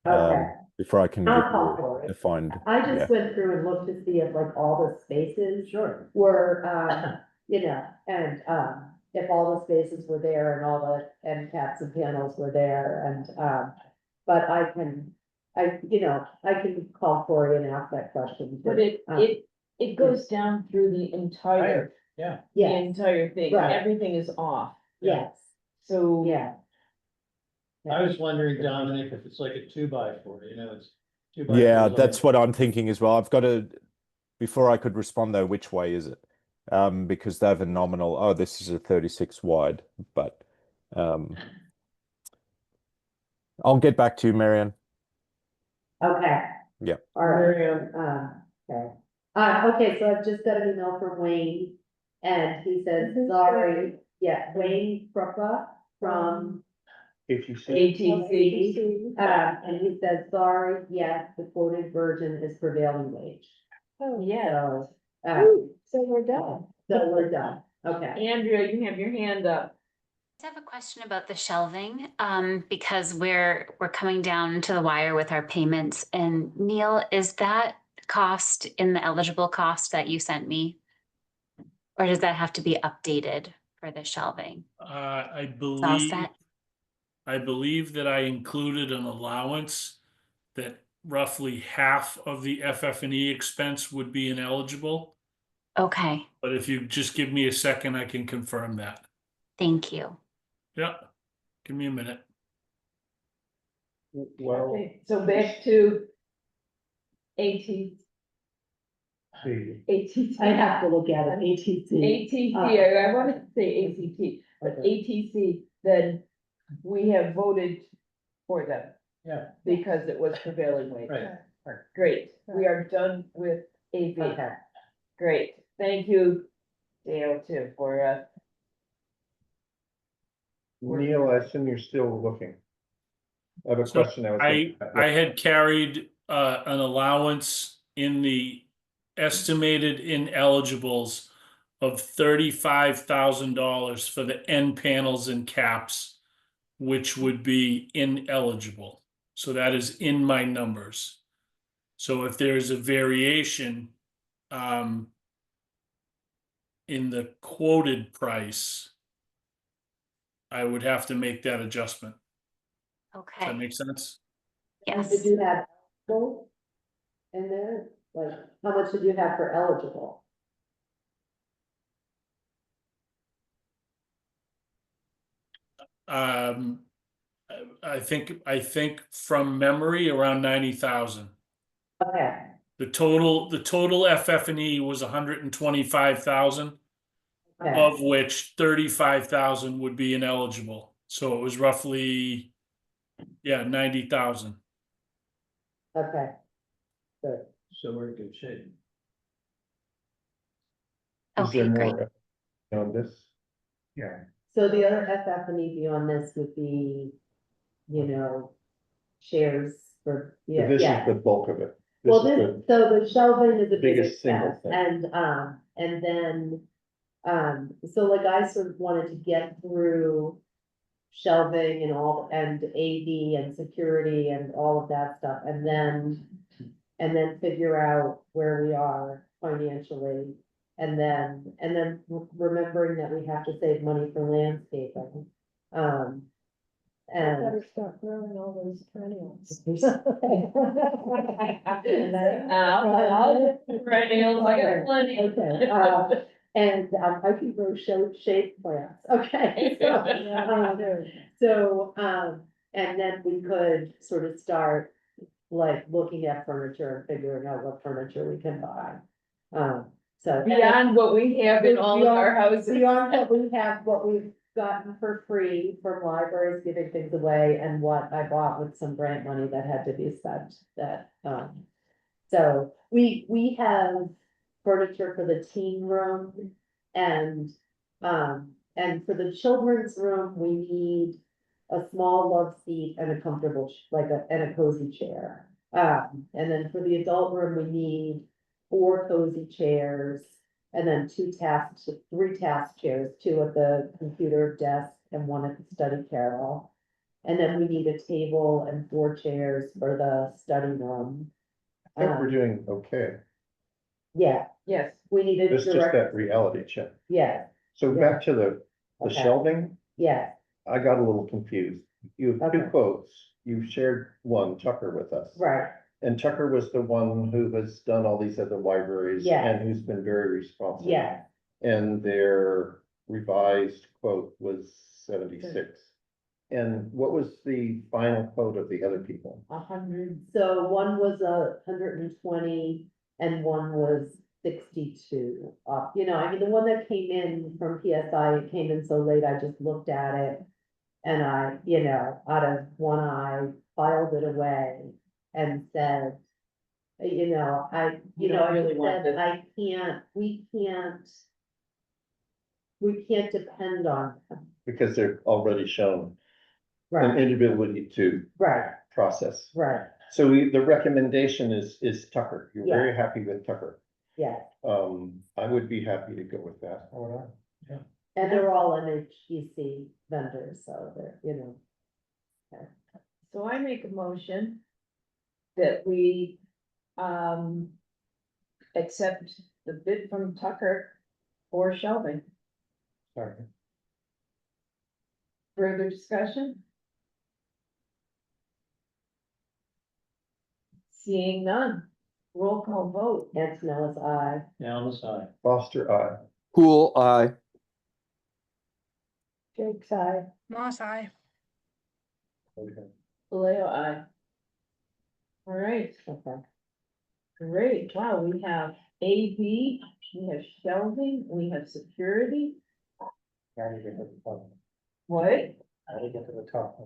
Okay. before I can I'll give call you for a it. defined. I Yeah. just went through and looked to see if like all the spaces Sure. were, and, if all the spaces were there and all the end caps and panels were there and, but I can call Cory and ask that question. But it goes down through the entire, Yeah, the Yes, entire thing, Right. everything is off, yes, so. yeah. I was wondering, Dominic, if it's like a 2x4, it's 2x4. Yeah, that's what I'm thinking as well. I've got to, before I could respond though, which way is it? Because they have a nominal, oh, this is a 36 wide, but I'll get back to you, Marianne. Okay. Yeah. All right, okay. Okay, so I've just got an email from Wayne, and he says, sorry, Wayne Kruppa from ATC, ATC, and he says, sorry, yes, the quoted version is prevailing wage. Oh, yeah. so we're done. So we're done, okay. Andrea, you have your hand up. I have a question about the shelving, because we're coming down to the wire with our payments. And Neil, is that cost in the eligible cost that you sent me? Or does that have to be updated for the shelving? I It's all set? believe that I included an allowance that roughly half of the FF&E expense would be ineligible. Okay, But if you just give me a second, I can confirm that. thank you. Yeah, give me a minute. well, Okay, so back to ATC. I have to look at it, ATC. ATC, I wanted to say ACT, but ATC, then we have voted for them. Yeah. Because it was prevailing wage. Right. Great, we are done with AV. Okay. Great, thank you, Dale, too, for, Neil, I assume you're still looking. I have a So question. I had carried an allowance in the estimated ineligibles of $35,000 for the end panels and caps, which would be ineligible. So that is in my numbers. So if there's a variation in the quoted price, I would have to make that adjustment. Does that Okay, make sense? And yes. did you have eligible in there? Like, how much did you have for eligible? I think from memory around 90,000. Okay, The total FF&E was 125,000, okay, of which 35,000 would be ineligible. So it was roughly, 90,000. okay. Good. So we're in good shape. Is there Okay, great. more on this? Yeah, So the other FF&E on this would be, you know, chairs for, yeah, This is yeah. the bulk of it. Well, is this, so the shelving is the biggest biggest single expense, thing. and then, so like I sort of wanted to get through shelving and all, and AV and security and all of that stuff, and then figure out where we are financially. And then remembering that we have to save money for landscaping. I And better stop growing all those perennials. Perennials, I got plenty. Okay, and I can grow shade plants, okay? So, and then we could sort of start like looking at furniture and figuring out what furniture we can buy. So. Beyond what we have in all of our houses. Beyond what we have, what we've gotten for free from libraries, giving things away, and what I bought with some grant money that had to be spent, that, so we have furniture for the teen room, and for the children's room, we need a small love seat and a comfortable, and a cozy chair. And then for the adult room, we need 4 cozy chairs, and then 3 task chairs, 2 at the computer desk and 1 at the study carrel. And then we need a table and 4 chairs for the study room. I think we're doing okay. Yeah, Yes. we need a It's just direct, that reality check. yeah, So Yeah. back to the Okay. shelving, yeah, I got a little confused. You have 2 Okay. quotes. You shared one, Tucker, with us. right, And Tucker was the one who has done all these other libraries. Yeah. And who's been very responsive. yeah. And their revised quote was 76. And what was the final quote of the other people? 100, so one was 120 and one was 62. You know, I mean, the one that came in from PSI, it came in so late, I just looked at it. And I, you know, out of one eye, filed it away and said, you know, I really just want said, this. we can't depend on them. Because they're already shown an Right, inability to right, process. right, So the recommendation is Tucker. You're very happy with Tucker. yeah. I would be happy to go with that. And they're all MHPC vendors, so they're, you know. So I make a motion that we, accept the bid from Tucker for shelving. Sorry. Further discussion? Seeing none, roll call vote. Antonella's eye. Down the side. Foster, I. Pool eye. Jake's eye. Moss eye. Vallejo, aye. All right, Okay. great. Wow, we have AV, we have shelving, we have security. How do you get to the top? What? How do you get to the top?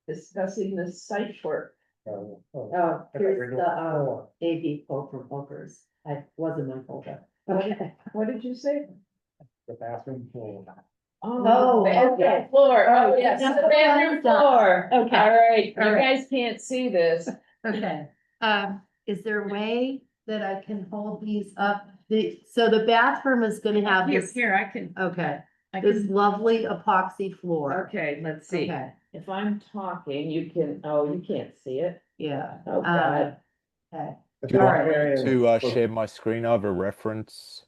Discussing the site work. Oh, thought we here's were doing the, floor. AV quote from Booker's. I was in my folder. Okay. What did you say? The bathroom floor. Oh, bathroom okay. Floor, Oh, oh, yes, that's the what bathroom I've done. floor. Okay. All right, All you right. guys can't see this. Okay, is there a way that I can hold these up? So the bathroom is gonna have this, Here, I can, okay, I this can, lovely epoxy floor. okay, let's see. Okay, If I'm talking, you can, oh, you can't see it. yeah. Oh, God. Okay, Do you want Alright. me to share my screen? I have a reference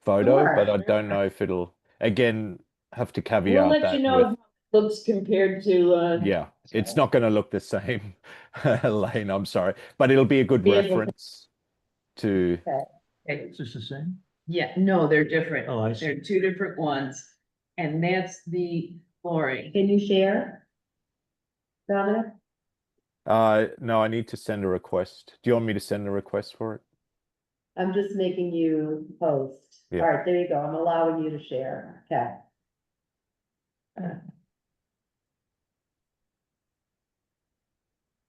photo, Sure. but I don't know if it'll, again, have to We'll caveat let you that know with, how it looks compared to, yeah, it's not going to look the same, Elaine, I'm sorry, but it'll be a good Be able to- reference to, Is this the same? Yeah, no, they're different. Oh, I see. They're 2 different ones. And that's the flooring. can you share? Dominic? no, I need to send a request. Do you want me to send a request for it? I'm just making you post. Yeah. Alright, there you go, I'm allowing you to share, okay.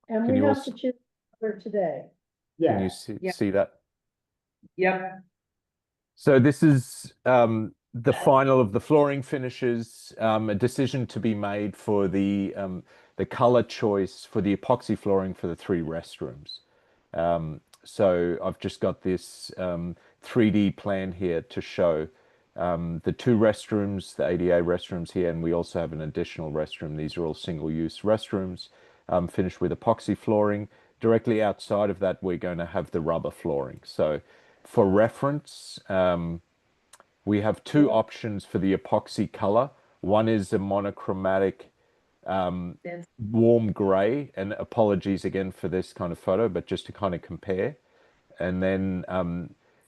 And Can we you have also- to choose for today. Can you Yeah, see that? Yep. So this is the final of the flooring finishes, a decision to be made for the the color choice for the epoxy flooring for the 3 restrooms. So I've just got this 3D plan here to show the 2 restrooms, the ADA restrooms here, and we also have an additional restroom. These are all single-use restrooms, finished with epoxy flooring. Directly outside of that, we're going to have the rubber flooring. So for reference, we have 2 options for the epoxy color. One is a monochromatic warm gray, and apologies again for this kind of photo, but just to kind of compare. And then,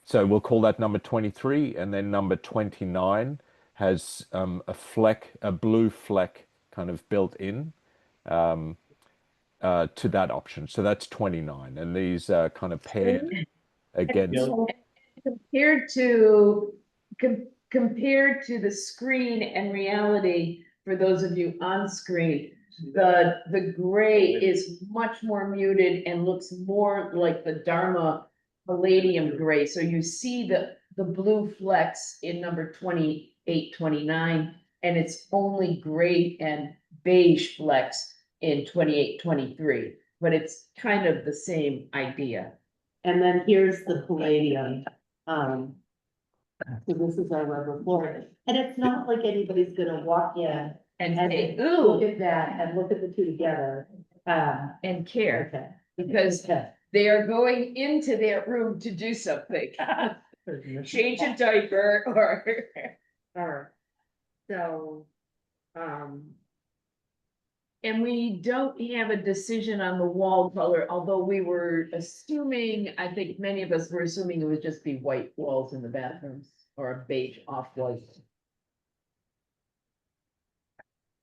so we'll call that number 23, and then number 29 has a fleck, a blue fleck kind of built in to that option. So that's 29, and these are kind of paired against. Compared to, compared to the screen and reality, for those of you on screen, the gray is much more muted and looks more like the Dharma palladium gray. So you see the blue flecks in number 28, 29, and it's only gray and beige flecks in 28, 23. But it's kind of the same idea. And then here's the palladium. So this is our rubber flooring, and it's not like anybody's gonna walk in And and say, look ooh, at that and look at the 2 together. and care, Okay. because they are going into that room to do something. Change a diaper or. Alright. So, And we don't have a decision on the wall color, although we were assuming, I think many of us were assuming it would just be white walls in the bathrooms or a beige off-white.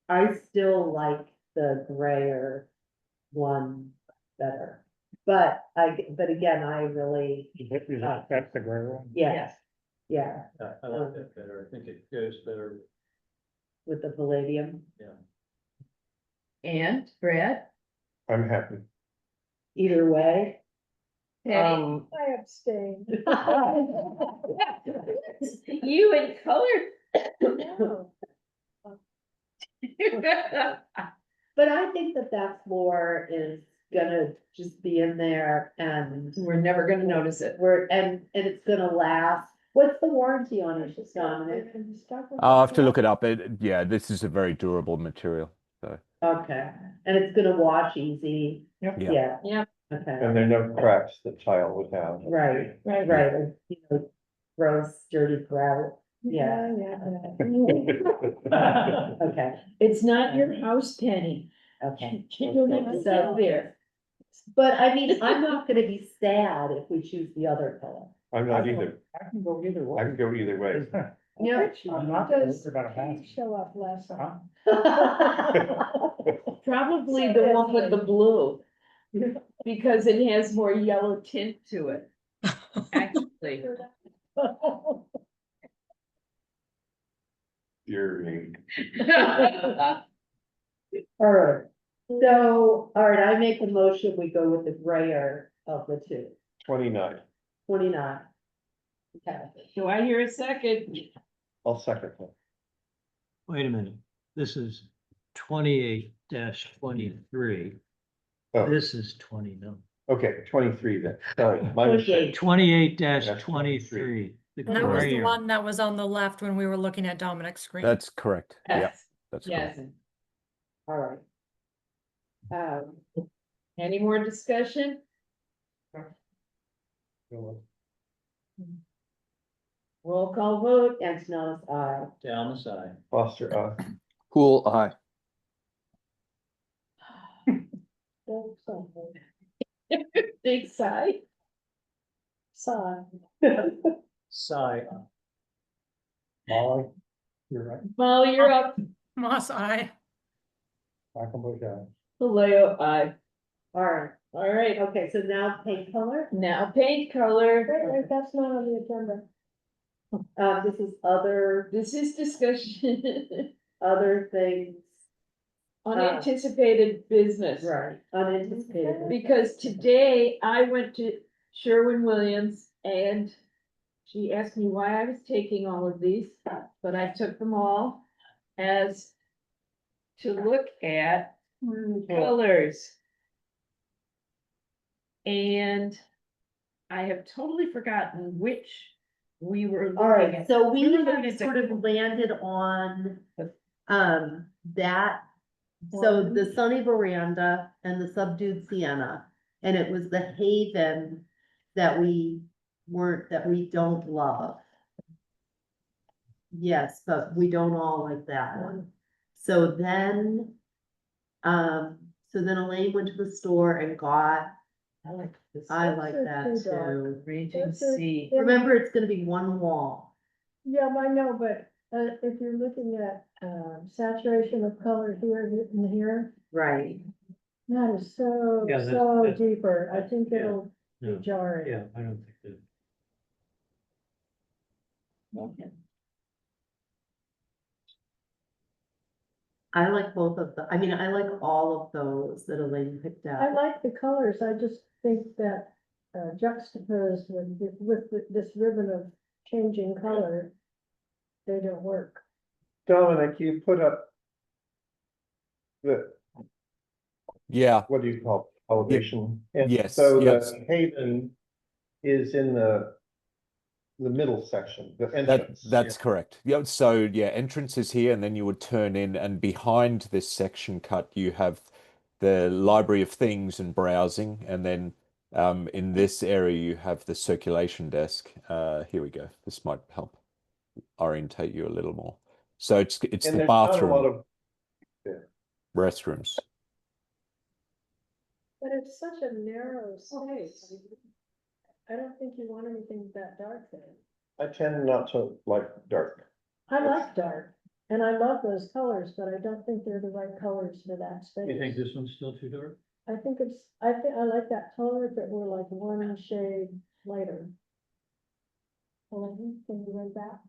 I still like the grayer one better, but again, I really, That's the gray one. yeah, yeah, I like that better. I think it goes better. with the palladium. And Brad? I'm happy. Either way. Patty? I abstain. You in color? No. But I think that floor is gonna just be in there and We're never gonna notice it. and it's gonna last. What's the warranty on it, Dominic? I'll have to look it up. Yeah, this is a very durable material. So Okay, and it's gonna wash easy. Yep. Yeah. Yep. Okay, And there are no cracks that tile would have. right, Right. or, gross, dirty grout. Yeah, okay, It's not your house, Penny. okay. You don't have to sell there. But I mean, I'm not gonna be sad if we choose the other color. I'm not either. I can go either way. I can go either way. Yeah. I'm not Does about a he match. show up less? Huh? Probably the one with the blue. Because it has more yellow tint to it. Actually. You're Alright, I make a motion, we go with the grayer of the 2, 29. 29. Okay. Do I hear a second? I'll second that. Wait a minute, this is 28-23. Oh, This is 29. okay, 23 then. Sorry, my mistake. 28-23. The And that was the grayer. one that was on the left when we were looking at Dominic's screen. that's correct. Yeah, Yes. that's Yes. correct. Alright. Any more discussion? Roll call vote. Antoninus, aye. Down the side. Foster, Cool. Aye. Big sigh. Sigh. Sigh. Molly, you're right. Molly, you're up. Moss, I. Michael Bush, aye. Vallejo, aye. Alright, All right, okay, so now paint color, now paint color. Wait, that's not on the agenda. this is other This is discussion. things, Unanticipated business. right, unanticipated. Because today I went to Sherwin-Williams and she asked me why I was taking all of these, but I took them all as to look at colors. And I have totally forgotten which we were All looking right, at. so we were have looking at the- sort of landed on, that. So the sunny veranda and the subdued sienna, and it was the haven that we don't love. Yes, but we don't all like that one. So then, Elaine went to the store and got, I like this. I Those like are that too dark. too. Regency. Remember, it's gonna be one wall. Yeah, I know, but, if you're looking at, saturation of color here and here, Right. that is so, Yeah, so deeper. I think yeah, it'll be no, jarring. Yeah, I don't think that. I like both of them. I mean, I like all of those that Elaine picked I out. like the colors, I just think that, juxtaposed with this ribbon of changing color, they don't work. Dominic, you put up the, Yeah, what do you call it, elevation? And yes, so yes. the haven is in the middle section, the That entrance. that's correct. Yeah, so yeah, entrance is here, and then you would turn in, and behind this section cut, you have the library of things and browsing, and then in this area you have the circulation desk. Here we go. This might help orientate you a little more. So it's And the there's not a bathroom, lot of, restrooms. But it's such a narrow space. I don't think you want anything that dark there. I tend not to like dark. I like dark, and I love those colors, but I don't think they're the right colors for that space. You think this one's still too dark? I think I like that color if it were like one shade lighter. Elaine, can you read that?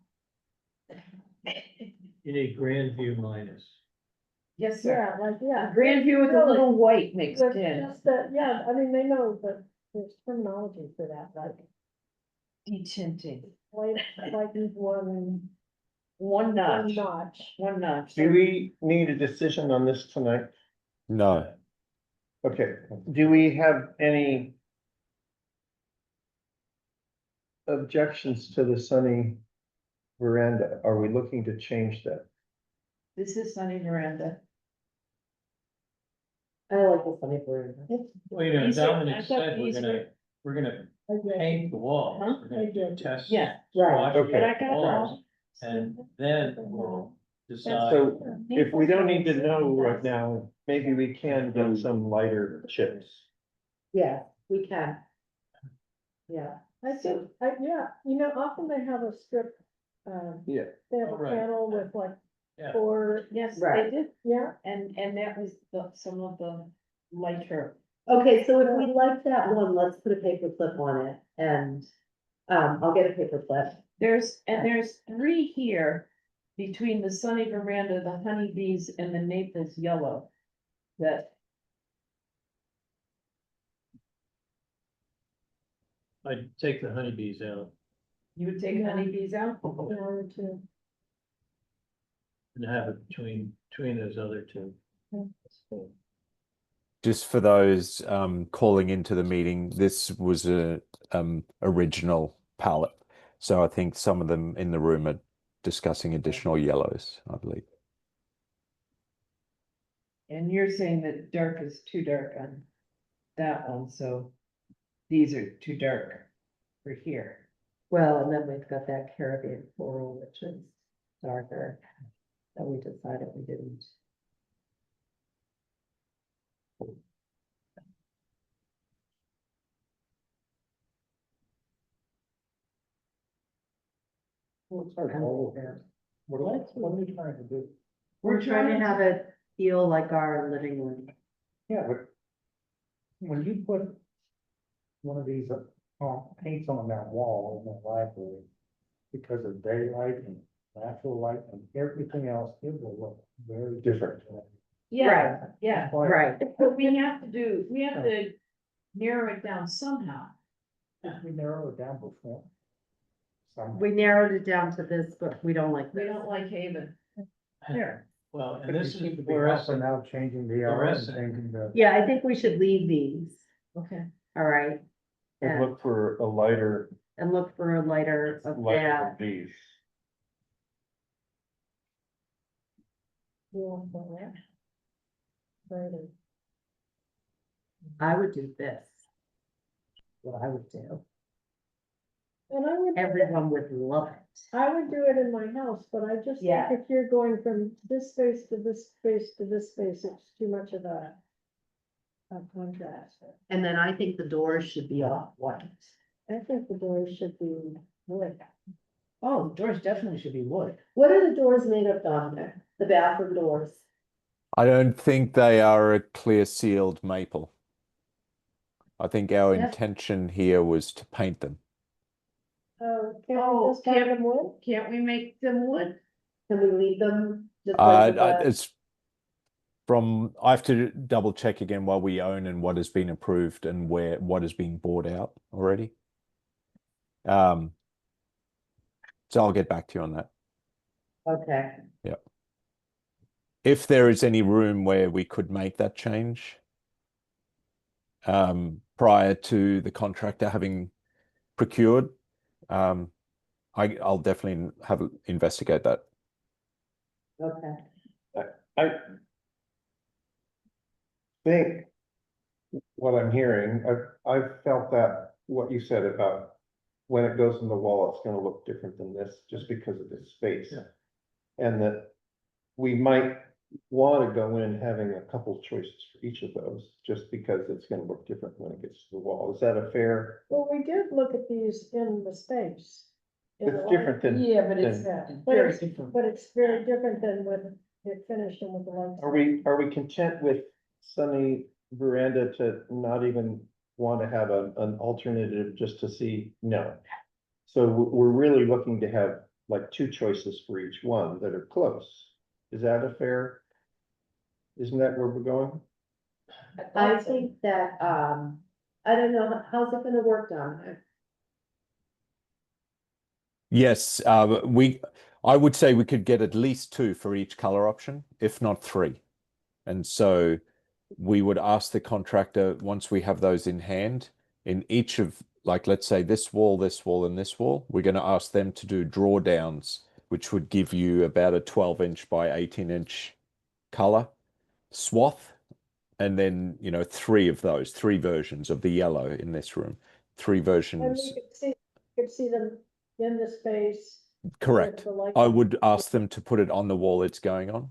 You need Grandview minus. Yes, sir. Yeah, like, yeah. Grandview with a Really, little white mixed with in. just that, yeah, I mean, they know that there's terminology for that, like, Detinting. like one One notch. notch. One notch. Do we need a decision on this tonight? No, Okay, do we have any objections to the sunny veranda? Are we looking to change that? This is sunny veranda. I like the sunny veranda. Well, you know, These are- Dominic I thought said these we're gonna I agree. paint the walls. Huh? We're gonna do tests. Yeah, right. swatches Okay. of But I got walls, that. and then we'll decide. So if we don't need to know right now, maybe we can get some lighter chips. Yeah, we can. Yeah. I think, yeah, you know, often they have a strip, Yeah. they have a Oh, right. panel with like Yeah. 4, Yes, Right. they did. yeah. And that was some of the lighter. Okay, so if we like that one, let's put a paper clip on it and, I'll get a paper clip. There's 3 here between the sunny veranda, the honeybees and the Naples yellow. That, I'd take the honeybees out you would take Yeah. honeybees out? Or two. and have it between those other two. just for those calling into the meeting, this was a original palette. So I think some of them in the room are discussing additional yellows, I believe. And you're saying that dark is too dark on that one, so these are too dark for here. Well, and then we've got that Caribbean coral, which is darker, that we decided we didn't. What are we trying to do? We're trying to have it feel like our living room. Yeah, but when you put one of these paints on that wall in the library, because of daylight and natural light and everything else, it will look very different. Yeah, yeah, Right. but we have to narrow it down somehow. If we narrow it down before. We narrowed it down to this, but we don't like We this. don't like Haven. Here. Well, But and you this is seem to be also now changing the R and fluorescent. changing the. Yeah, I think we should leave these, Okay. all right, And look for a lighter, and look for a lighter of lighter that. of these. You want that? Brighter. I would do this. What I would do. And I would. Everyone would love it. I would do it in my house, but I just think Yeah. if you're going from this space to this space to this space, it's too much of a contrast. And then I think the doors should be off white. I think the doors should be wood. Oh, doors definitely should be wood. What are the doors made of, Dominic? The bathroom doors? I don't think they are a clear sealed maple. I think our Yes. intention here was to paint them. Can't we Oh, just have them wood? Can't we make them wood? Can we leave them? Just like the- It's from, I have to double check again what we own and what has been approved and what is being bought out already. So I'll get back to you on that. Okay, If there is any room where we could make that change prior to the contractor having procured, I'll definitely investigate that. okay. I think what I'm hearing, I've felt that what you said about when it goes in the wall, it's gonna look different than this, just because of this space. Yeah. And that we might wanna go in having a couple choices for each of those, just because it's gonna look different when it gets to the wall. Is that a fair? Well, we did look at these in the space. in the It's light. different than. Yeah, but it's than- very different. But it's very different than when it finished and with the lights. Are we content with sunny veranda to not even want to have an alternative just to see? No. So we're really looking to have like two choices for each one that are close. Is that a fair? Isn't that where we're going? I think that, I don't know, how's it gonna work, Dominic? Yes, I would say we could get at least 2 for each color option, if not 3. And so we would ask the contractor, once we have those in hand, in each of, like, let's say this wall, and this wall, we're going to ask them to do drawdowns, which would give you about a 12-inch by 18-inch color swath. And then, 3 of those, 3 versions of the yellow in this room, 3 And versions. you could see them in the space. Correct. with the lights I on. would ask them to put it on the wall it's going on,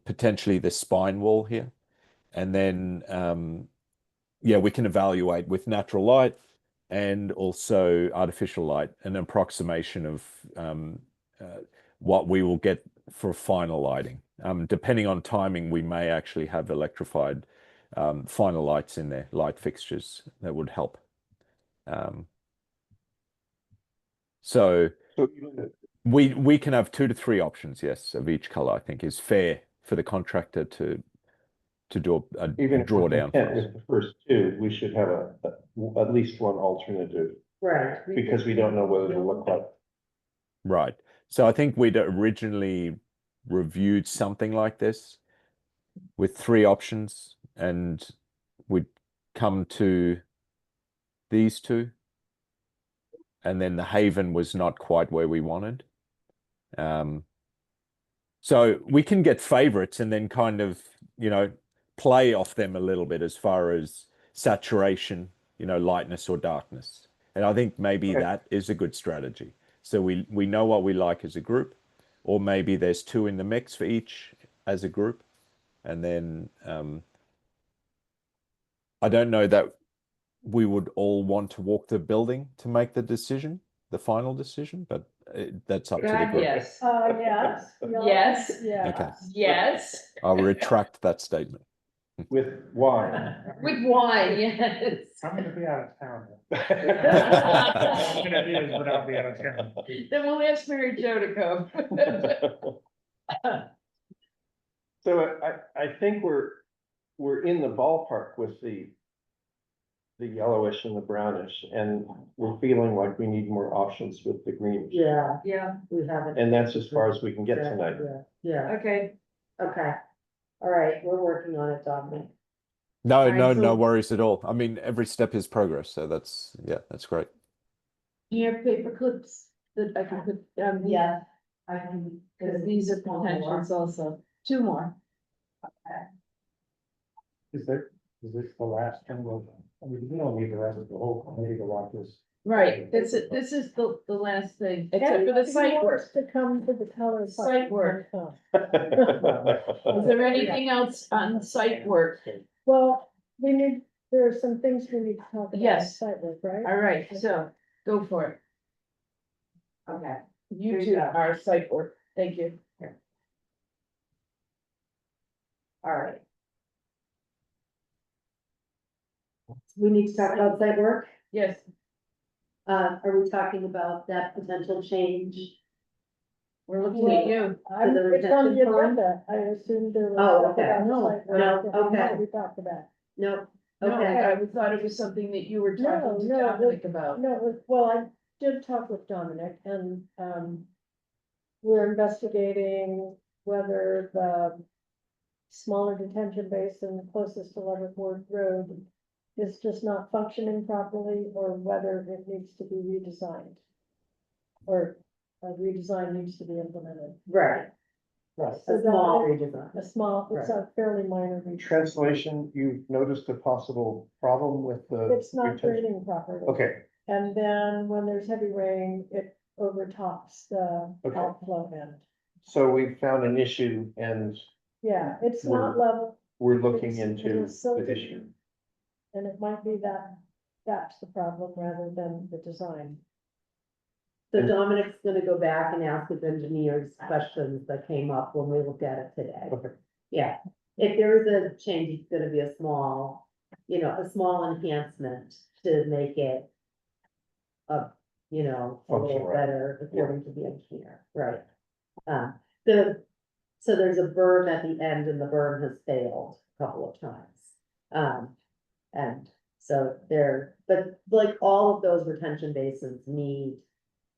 potentially the spine wall here. And then, we can evaluate with natural light and also artificial light, an approximation of what we will get for final lighting. Depending on timing, we may actually have electrified final lights in there, light fixtures that would help. So we can have 2 to 3 options, yes, of each color. I think is fair for the contractor to do a Even if we're drawdown content for us. with the first 2, we should have at least one alternative, Right. because we don't know what it'll look like. Right. So I think we'd originally reviewed something like this with 3 options, and we'd come to these 2, and then the Haven was not quite where we wanted. So we can get favorites and then kind of, play off them a little bit as far as saturation, lightness or darkness. And I think maybe Okay. that is a good strategy. So we know what we like as a group, or maybe there's 2 in the mix for each as a group. And then I don't know that we would all want to walk the building to make the decision, the final decision, but that's up to the group. Yes. Yes. Yes. Okay. Yes. I'll retract that statement. With wine. With wine, yes. I'm gonna be out of town. I'm gonna be, but I'll be out of town. Then we'll ask Mary Jo to come. So I think we're in the ballpark with the the yellowish and the brownish, and we're feeling like we need more options with the greenish. Yeah, Yeah, we haven't. And that's as far as we can get tonight. Yeah, okay. okay. All right, we're working on it, Dominic. No, Alright, no, so- no worries at all. I mean, every step is progress, so that's yeah, that's great. Do you have paper clips that I can put, Yeah, I can. because these are potentials also. Two more. Is this the last thing? Well, I mean, we don't need the rest of the whole committee to watch this. Right, this is the last thing, except for the Anybody who site work. wants to come to the color. Site work. come. Is there anything else on site work? Well, there are some things we need to talk about. Yes. Site work, right? All right, so go for it. Okay, You Here you two go. are site work. Thank you. all right. We need to talk about site work. Yes, Are we talking about that potential change? we're looking at you. It's on the retention pond? agenda. I assumed there was. Oh, something okay. about No, site work no, that we okay. already talked about. No, No, okay, I thought it was something that you were talking to No, no, Dominic about. No, well, I did talk with Dominic and, we're investigating whether the smaller detention basin closest to Leavenworth Road is just not functioning properly, or whether it needs to be redesigned. Or a redesign needs to be implemented. right. Right, So a small that- redesign. It's a fairly minor redesign. Translation, you've noticed a possible problem with the. It's not retention? grading properly. Okay, And then when there's heavy rain, it overtops the Okay. outflow end. so we found an issue and Yeah, it's not level, we're looking It's- into it is so the good. issue. and it might be that's the problem rather than the design. So Dominic's gonna go back and ask his engineers questions that came up when we looked at it today. Okay. Yeah, if there is a change, it's gonna be a small, a small enhancement to make it a little Functional. better according to the engineer, right? So there's a berm at the end and the berm has failed a couple of times. And so but like all of those retention basins need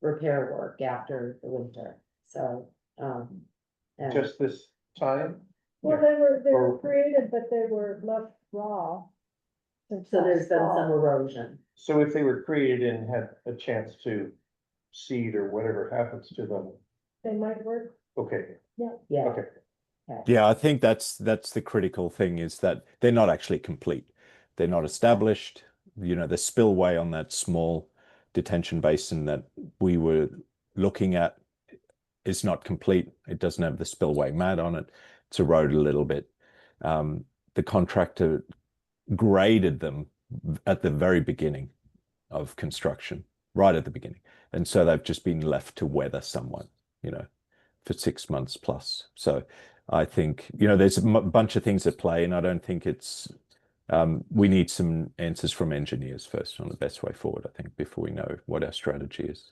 repair work after the winter, so, and Just this time? Well, they were Or- created, but they were left raw. since so there's last been fall. some erosion. So if they were created and had a chance to seed or whatever happens to them, They might work, okay, Yeah, okay. Yeah, I think that's the critical thing is that they're not actually complete. They're not established. You know, the spillway on that small detention basin that we were looking at is not complete. It doesn't have the spillway mat on it. It's eroded a little bit. The contractor graded them at the very beginning of construction, right at the beginning. And so they've just been left to weather somewhat, for 6 months plus. So I think, there's a bunch of things at play, and I don't think it's, we need some answers from engineers first on the best way forward, I think, before we know what our strategy is.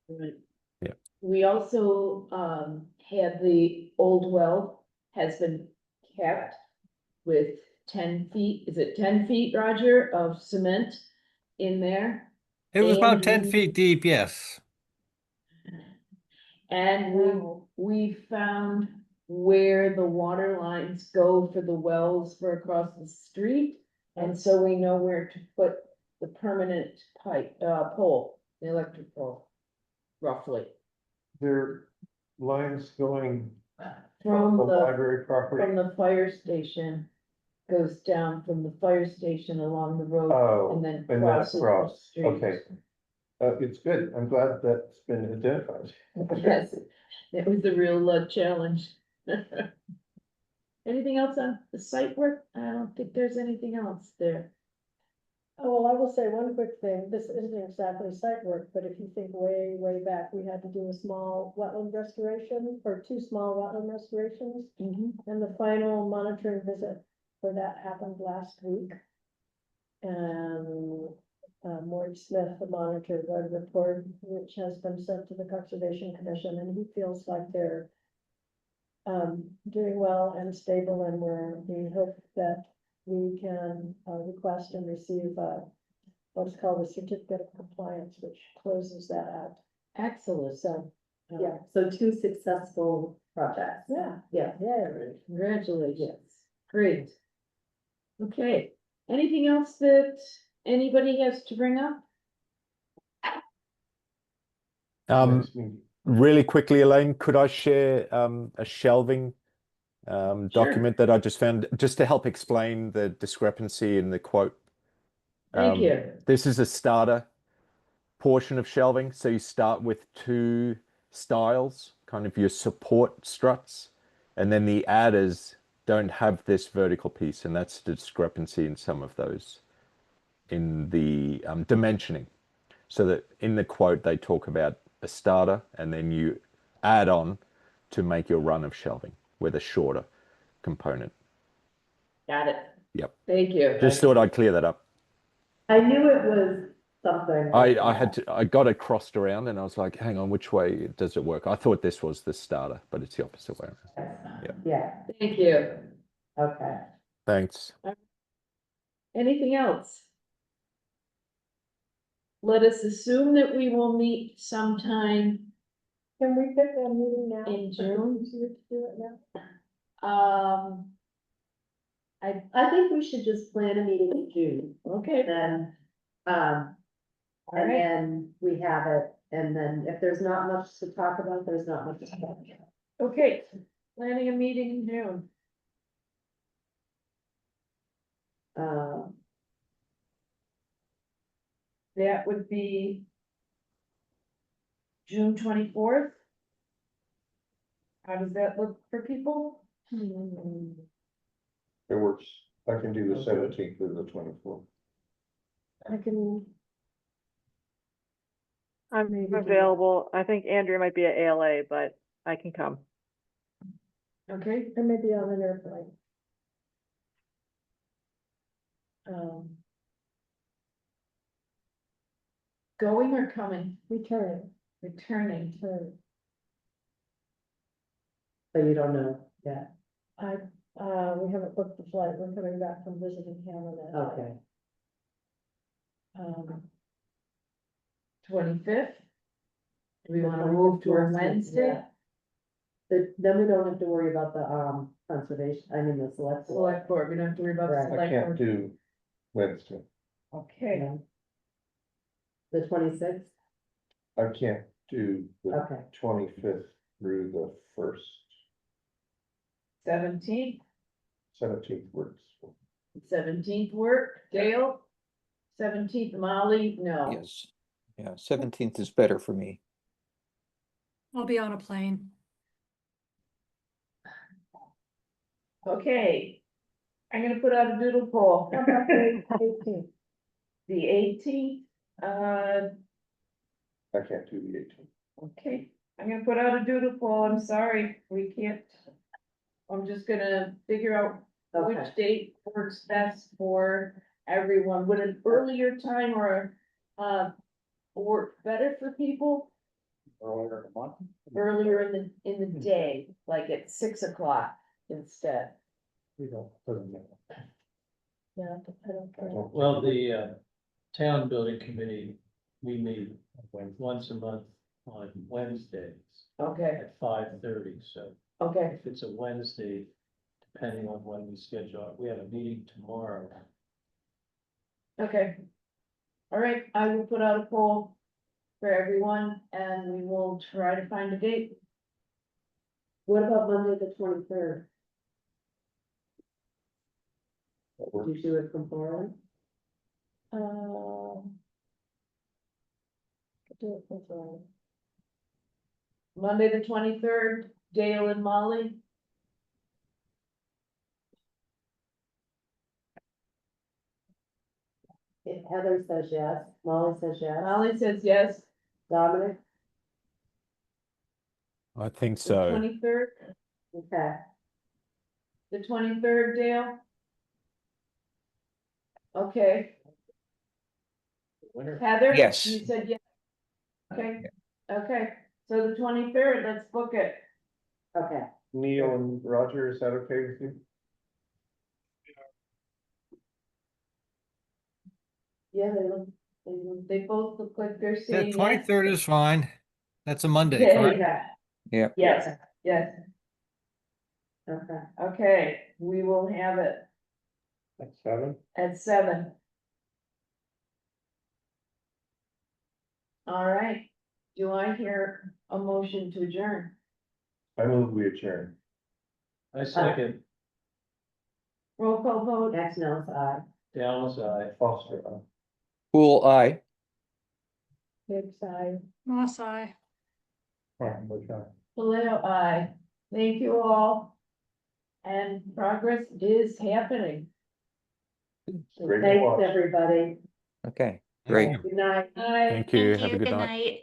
Right. Yeah. We also, had the old well has been kept with 10 feet, is it 10 feet, Roger, of cement in there? It was about And 10 we- feet deep, yes. And we found where the water lines go for the wells for across the street. And so we know where to put the permanent pole, the electric pole, roughly. There are lines going From the the, library property. from the fire station, goes down from the fire station along the road Oh, and then and then crosses the across, street. okay. It's good, I'm glad that's been identified. Yes, it was a real challenge. Anything else on the site work? I don't think there's anything else there. Oh, well, I will say one quick thing, this isn't exactly site work, but if you think way, way back, we had to do a small wetland restoration, or 2 small wetland restorations. And the final monitoring visit for that happened last week. And Maury Smith, the monitor, wrote a report which has been sent to the Conservation Commission, and he feels like they're doing well and stable, and we hope that we can request and receive what's called a certificate of compliance, which closes that out. Excellent. So, Yeah, so 2 successful projects. yeah, Yeah. yeah. Congratulations. Great. Okay, anything else that anybody has to bring up? Next meeting. Really quickly, Elaine, could I share a shelving Sure. document that I just found just to help explain the discrepancy in the quote? Thank you. This is a starter portion of shelving. So you start with 2 styles, kind of your support struts, and then the adders don't have this vertical piece, and that's the discrepancy in some of those in the dimensioning. So that in the quote, they talk about a starter, and then you add on to make your run of shelving with a shorter component. Got it. Yep. Thank you. Just thought I'd clear that up. I knew it was something. like I got it crossed around, and I was like, hang on, which way does it work? I thought this was the starter, but it's the opposite way around. that. Yeah, Thank you. okay. Thanks. Anything else? Let us assume that we will meet sometime, Can we pick a meeting now? In Is it June? easier to do it now? I think we should just plan a meeting in June, okay, then, all and right, then we have it, and then if there's not much to talk about, there's not much to talk about. okay, planning a meeting in June. Um, That would be June 24th. How does that look for people? It works. I can do the 17th or the 24th. I'm Available. I think Andrea might be at ALA, but I can come. Okay, I may be on an airplane. going or coming? Returning. Returning. but you don't know yet, We haven't booked the flight. We're coming back from visiting Canada. okay. 25th? Do we The wanna move to a 24th, Wednesday? yeah. Then we don't have to worry about the, conservation, I mean, the select. board. Select board, we don't have to worry about the Right. I select can't board. do Wednesday. Okay, Yeah. The 26th, I can't do the okay, 25th through the 17th, 17th works. 17th work, Dale? 17th, Molly, no. Yes. Yeah, 17th is better for me. I'll be on a plane. Okay, I'm gonna put out a doodle poll. How about the 18th? The 18th, I can't do the 18th. okay, I'm gonna put out a doodle poll, I'm sorry, we can't. I'm just gonna figure out okay. which date works best for everyone, would an earlier time or, work better for people? Earlier in the month. Earlier in the day, like at 6 o'clock instead. We don't, doesn't matter. Yeah, I don't care. Well, the town building committee, we meet once a month on Wednesdays Okay, at 5:30, so okay, if it's a Wednesday, depending on when we schedule it, we have a meeting tomorrow. okay. All right, I will put out a poll for everyone and we will try to find a date. What about Monday, the 23rd? That Did works. you do it from Florida? Do it for Friday. Monday, the 23rd, Dale and Molly. Heather says yes, Molly says yes, Molly says yes. Dominic, I think The so. 23rd, okay, the 23rd, Dale. Okay, Heather? Yes. You said yes. Okay, okay, so the 23rd, let's book it. okay. Neil and Roger, is that okay with you? Yeah, they both look like they're The saying yes. 23rd is fine. That's a Monday, Yeah, correct? yeah. Yep. Yes, yes, Okay. okay, we will have it At 7? at 7. All right, do I hear a motion to adjourn? I move we adjourn. I second, Roll call vote, That's no side. Dallas, I. Foster, Pool eye. Big side. Moss eye. Martin, which one? Valeo, aye. Thank you all. And progress is happening. Great to Thanks, watch. everybody. Okay, great. Good night. Aye. Thank you. Thank Have a you. good Good night. night.